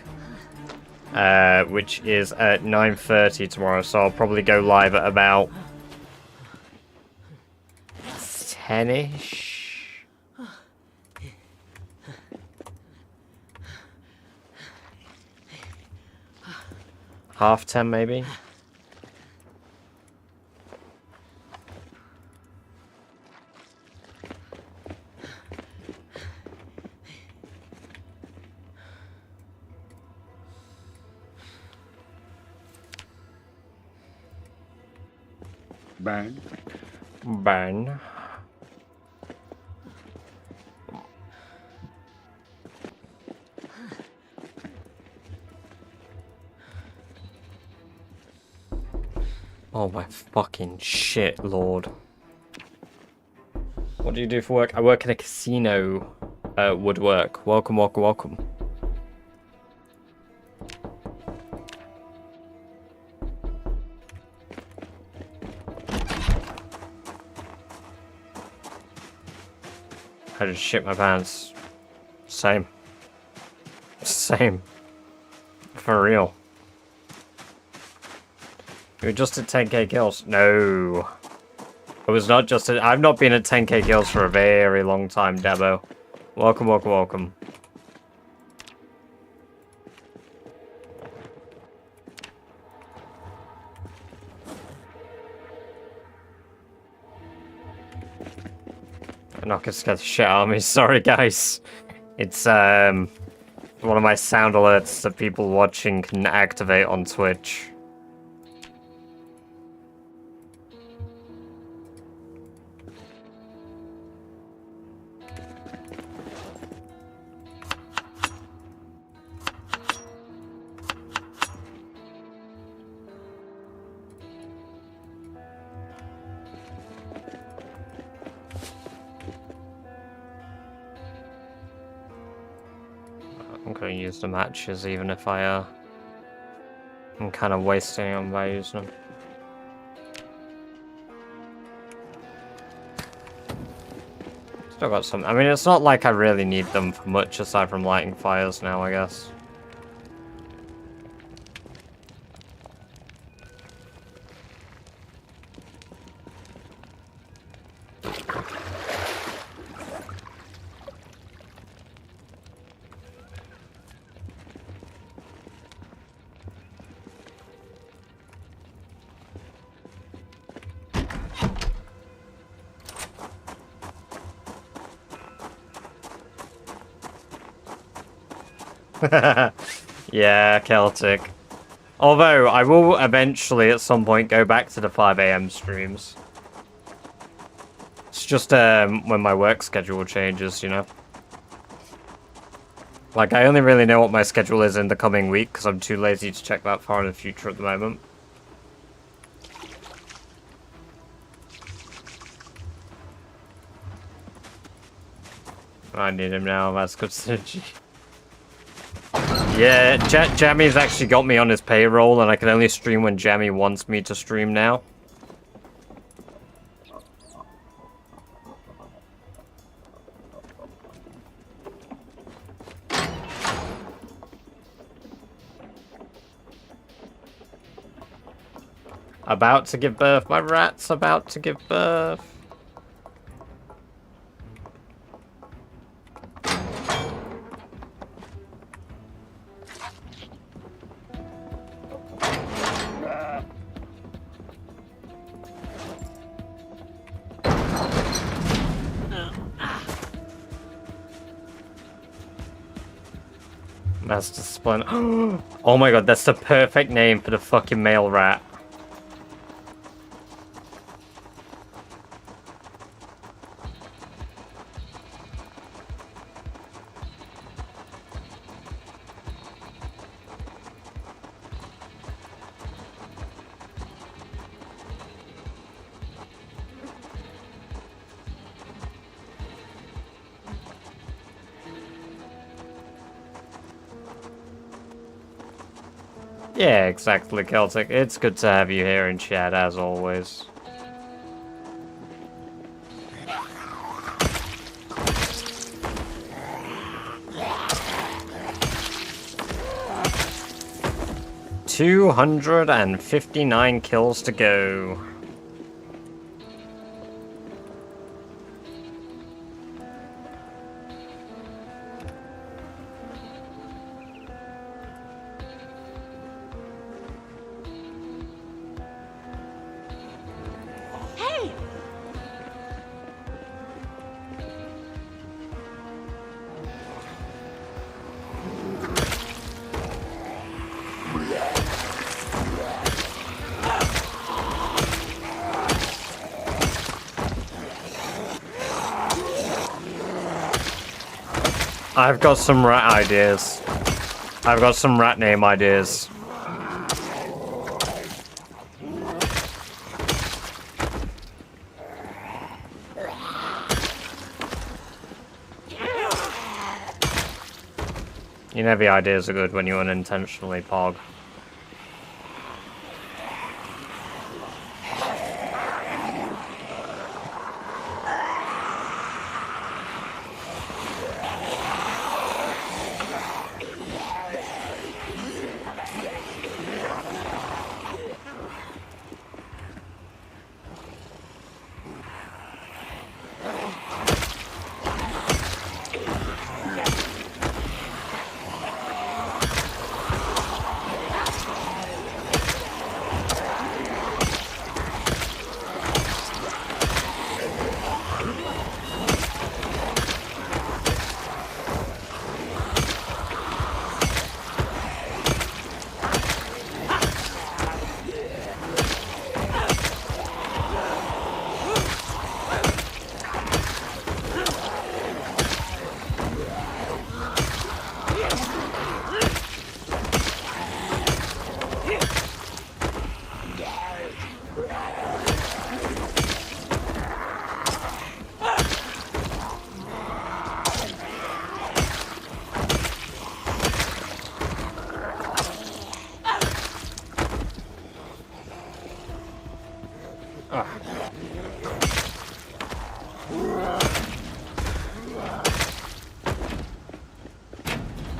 which is at 9:30 tomorrow, so I'll probably go live at about 10-ish. Half 10 maybe. Bang. Bang. Oh my fucking shit, Lord. What do you do for work? I work in a casino. Woodwork. Welcome, welcome, welcome. I just shit my pants. Same. Same. For real. You were just at 10k kills? No. I was not just at... I've not been at 10k kills for a very long time, Dabo. Welcome, welcome, welcome. I'm not gonna scare the shit out of me. Sorry, guys. It's, one of my sound alerts that people watching can activate on Twitch. I'm gonna use the matches even if I'm kind of wasting them by using them. Still got some. I mean, it's not like I really need them for much aside from lighting fires now, I guess. Yeah, Celtic. Although, I will eventually at some point go back to the 5 AM streams. It's just when my work schedule changes, you know? Like, I only really know what my schedule is in the coming week because I'm too lazy to check that far in the future at the moment. I need him now, that's good synergy. Yeah, Jammy's actually got me on his payroll, and I can only stream when Jammy wants me to stream now. About to give birth. My rat's about to give birth. Master Splint. Oh my god, that's the perfect name for the fucking male rat. Yeah, exactly, Celtic. It's good to have you here in chat, as always. $259 kills to go. I've got some rat ideas. I've got some rat name ideas. You know the ideas are good when you unintentionally pog.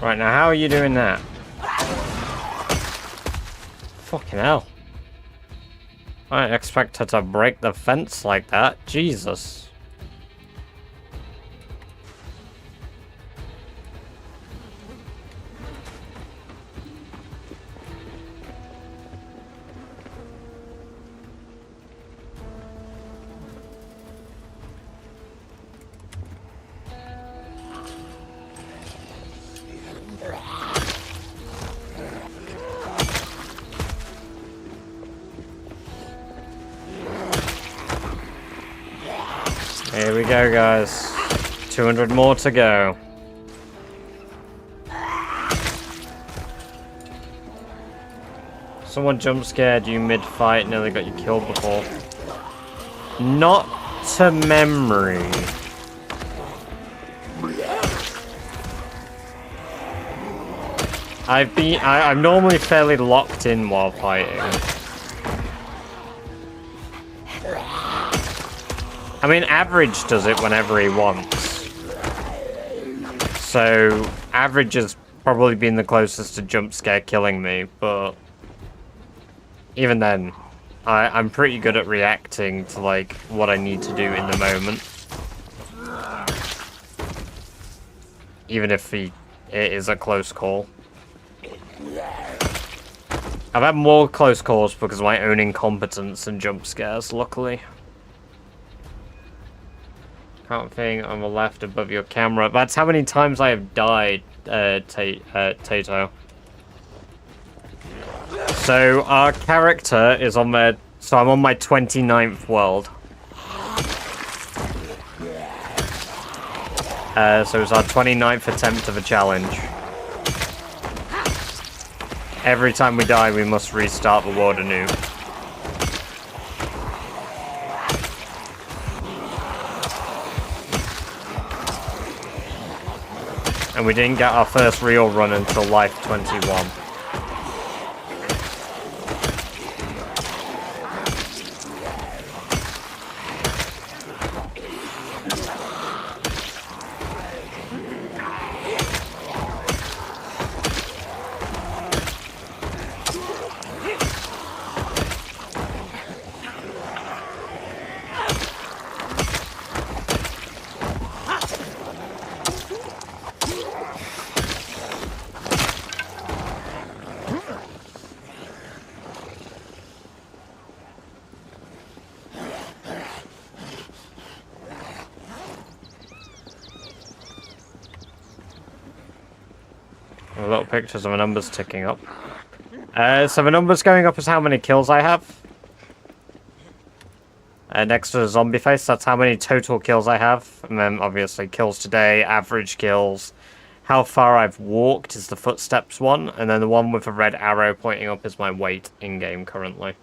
Right, now how are you doing that? Fucking hell. I didn't expect her to break the fence like that. Jesus. Here we go, guys. 200 more to go. Someone jump scared you mid-fight, nearly got you killed before. Not to memory. I'm normally fairly locked in while fighting. I mean, Average does it whenever he wants. So, Average has probably been the closest to jump scare killing me, but even then, I'm pretty good at reacting to, like, what I need to do in the moment. Even if it is a close call. I've had more close calls because of my own incompetence and jump scares, luckily. Can't thing on the left above your camera. That's how many times I have died, Tato. So, our character is on their... So, I'm on my 29th world. So, it's our 29th attempt of a challenge. Every time we die, we must restart the world anew. And we didn't get our first real run until life 21. Little pictures of the numbers ticking up. So the numbers going up is how many kills I have. Next to the zombie face, that's how many total kills I have. And then obviously kills today, average kills. How far I've walked is the footsteps one. And then the one with a red arrow pointing up is my weight in-game currently.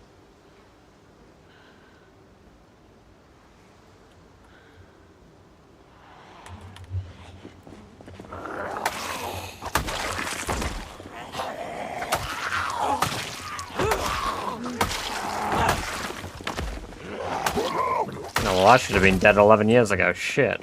Well, I should have been dead 11 years ago. Shit.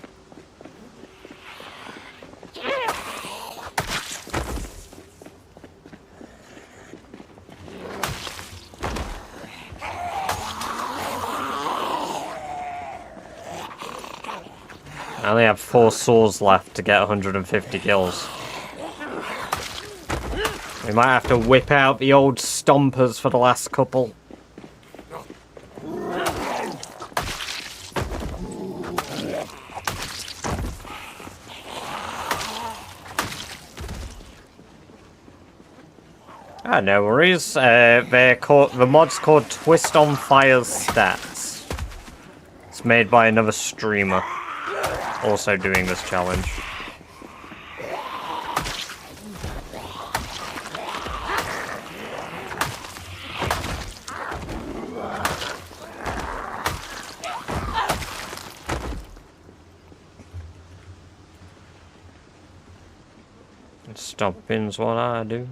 I only have 4 swords left to get 150 kills. We might have to whip out the old stompers for the last couple. Ah, no worries. The mod's called Twist on Fire's Stats. It's made by another streamer, also doing this challenge. Stomping's what I do.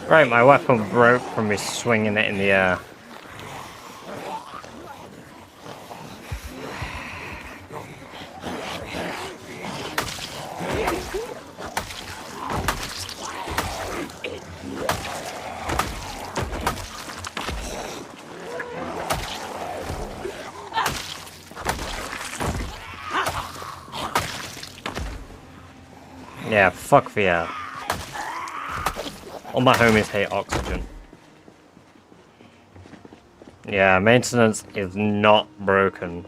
Right, my weapon broke from me swinging it in the air. Yeah, fuck the air. All my homies hate oxygen. Yeah, maintenance is not broken.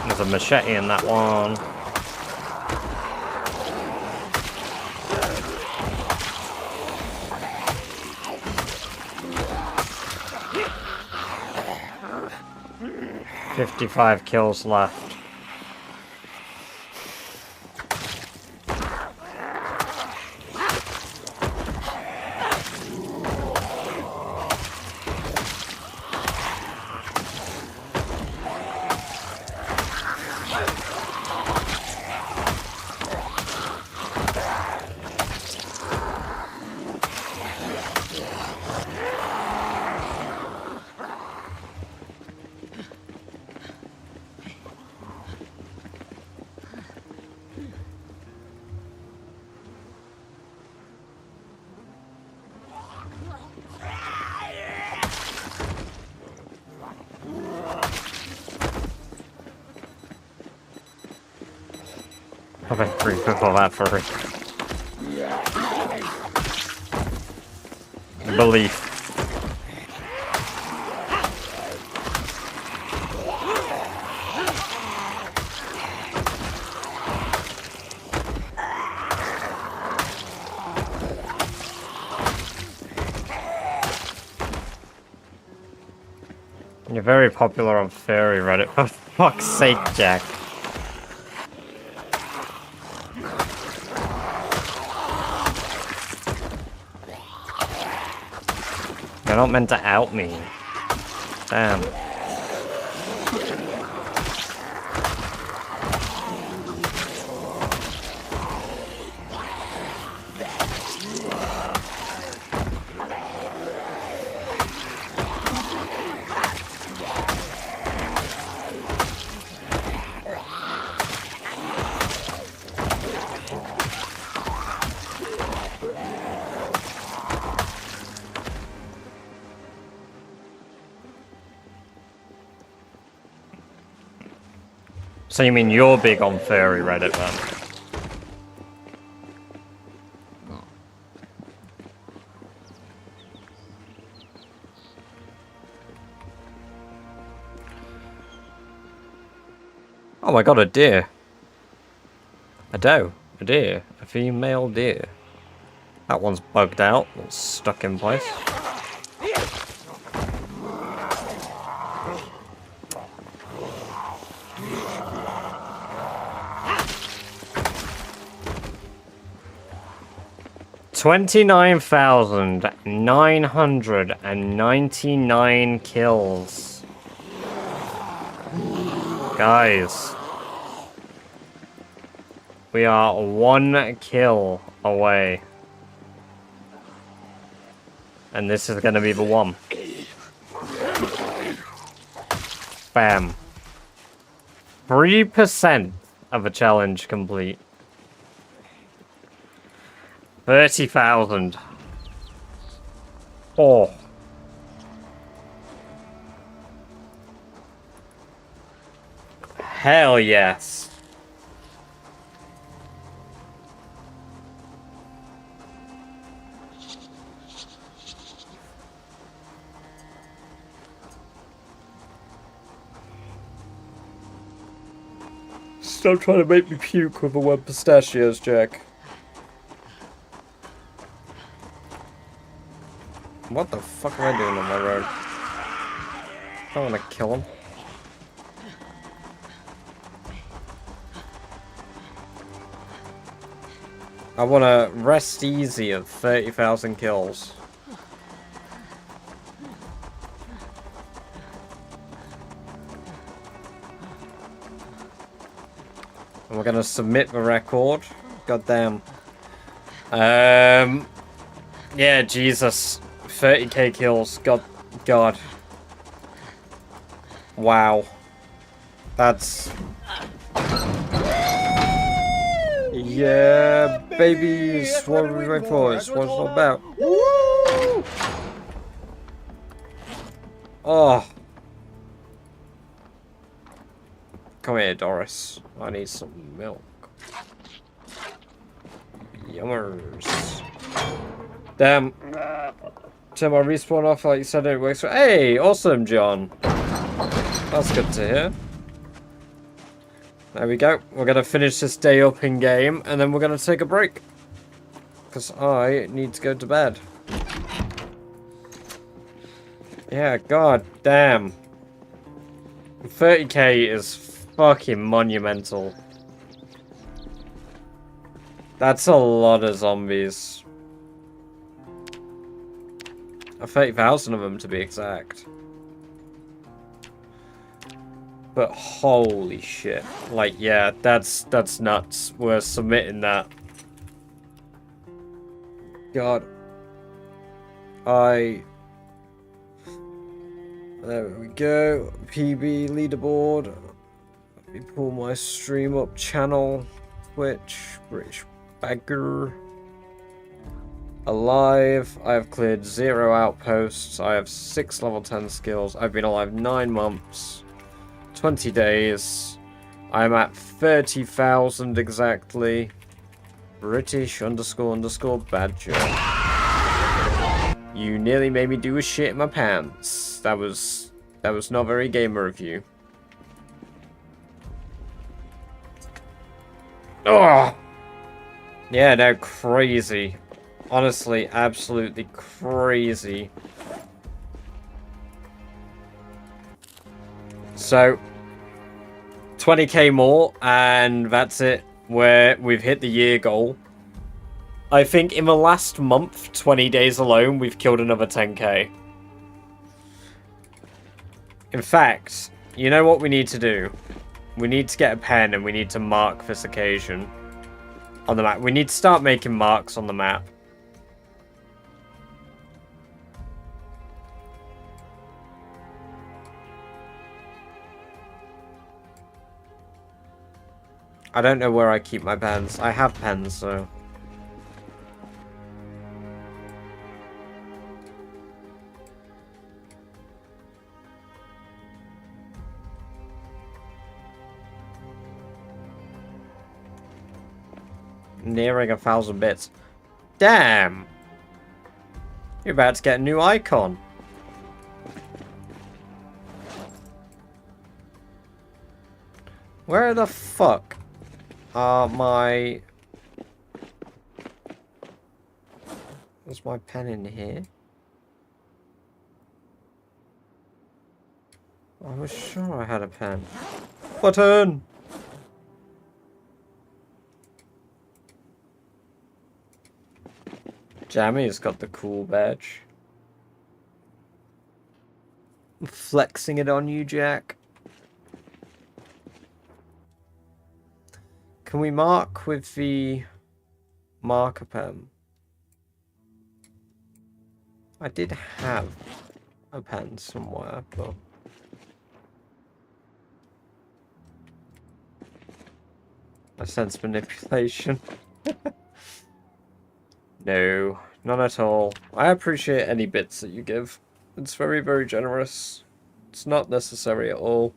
There's a machete in that one. "55 kills left. I've been free people that free. belief. You're very popular on furry Reddit, for fuck's sake, Jack. You're not meant to out me. Damn. So you mean you're big on furry Reddit, then? Oh my god, a deer. A doe. A deer. A female deer. That one's bugged out. It's stuck in place. $29,999 kills. Guys. We are 1 kill away. And this is gonna be the one. Bam. 3% of a challenge complete. 30,000. Oh. Hell yes. Stop trying to make me puke with the word pistachios, Jack. What the fuck am I doing on my road? I don't want to kill him. I want to rest easy at 30,000 kills. And we're going to submit the record. Goddamn. Yeah, Jesus. 30k kills. God. Wow. That's... Yeah, babies. What are we waiting for? It's what it's all about. Woo! Oh. Come here, Doris. I need some milk. Yummers. Damn. Turn my respawn off like you said it works. Hey, awesome, John. That's good to hear. There we go. We're going to finish this day up in game, and then we're going to take a break. Because I need to go to bed. Yeah, god damn. 30k is fucking monumental. That's a lot of zombies. 30,000 of them to be exact. But holy shit. Like, yeah, that's nuts. We're submitting that. God. There we go. PB leaderboard. Let me pull my stream up channel. Twitch. British Bagger. Alive. I have cleared 0 outposts. I have 6 level 10 skills. I've been alive 9 months. 20 days. I'm at 30,000 exactly. British __ Badger. You nearly made me do a shit in my pants. That was not very gamer of you. Oh! Yeah, no, crazy. Honestly, absolutely crazy. So, 20k more, and that's it. We've hit the year goal. I think in the last month, 20 days alone, we've killed another 10k. In fact, you know what we need to do? We need to get a pen and we need to mark this occasion on the map. We need to start making marks on the map. I don't know where I keep my pens. I have pens, so... Nearing 1,000 bits. Damn! You're about to get a new icon. Where the fuck are my... Was my pen in here? I was sure I had a pen. Button! Jammy's got the cool badge. I'm flexing it on you, Jack. Can we mark with the marker pen? I did have a pen somewhere, but... I sense manipulation. No, none at all. I appreciate any bits that you give. It's very, very generous. It's not necessary at all.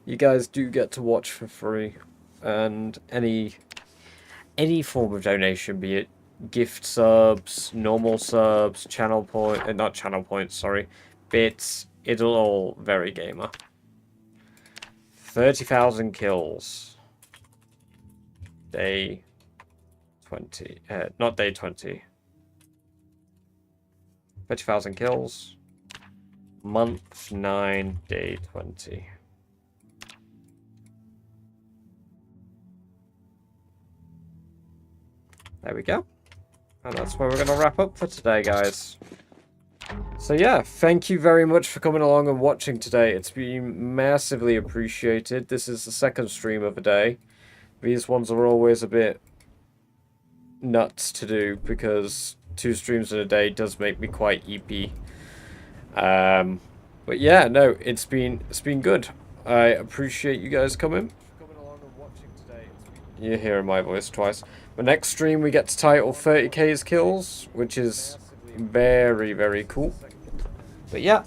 You guys do get to watch for free. And any form of donation, be it gift subs, normal subs, channel point, not channel points, sorry, bits, it'll all very gamer. 30,000 kills. Day 20, not day 20. 30,000 kills. Month 9, day 20. There we go. And that's where we're going to wrap up for today, guys. So yeah, thank you very much for coming along and watching today. It's been massively appreciated. This is the second stream of the day. These ones are always a bit nuts to do because 2 streams in a day does make me quite EP. But yeah, no, it's been good. I appreciate you guys coming along and watching today. You're hearing my voice twice. The next stream we get to title 30k's kills, which is very, very cool. But yeah,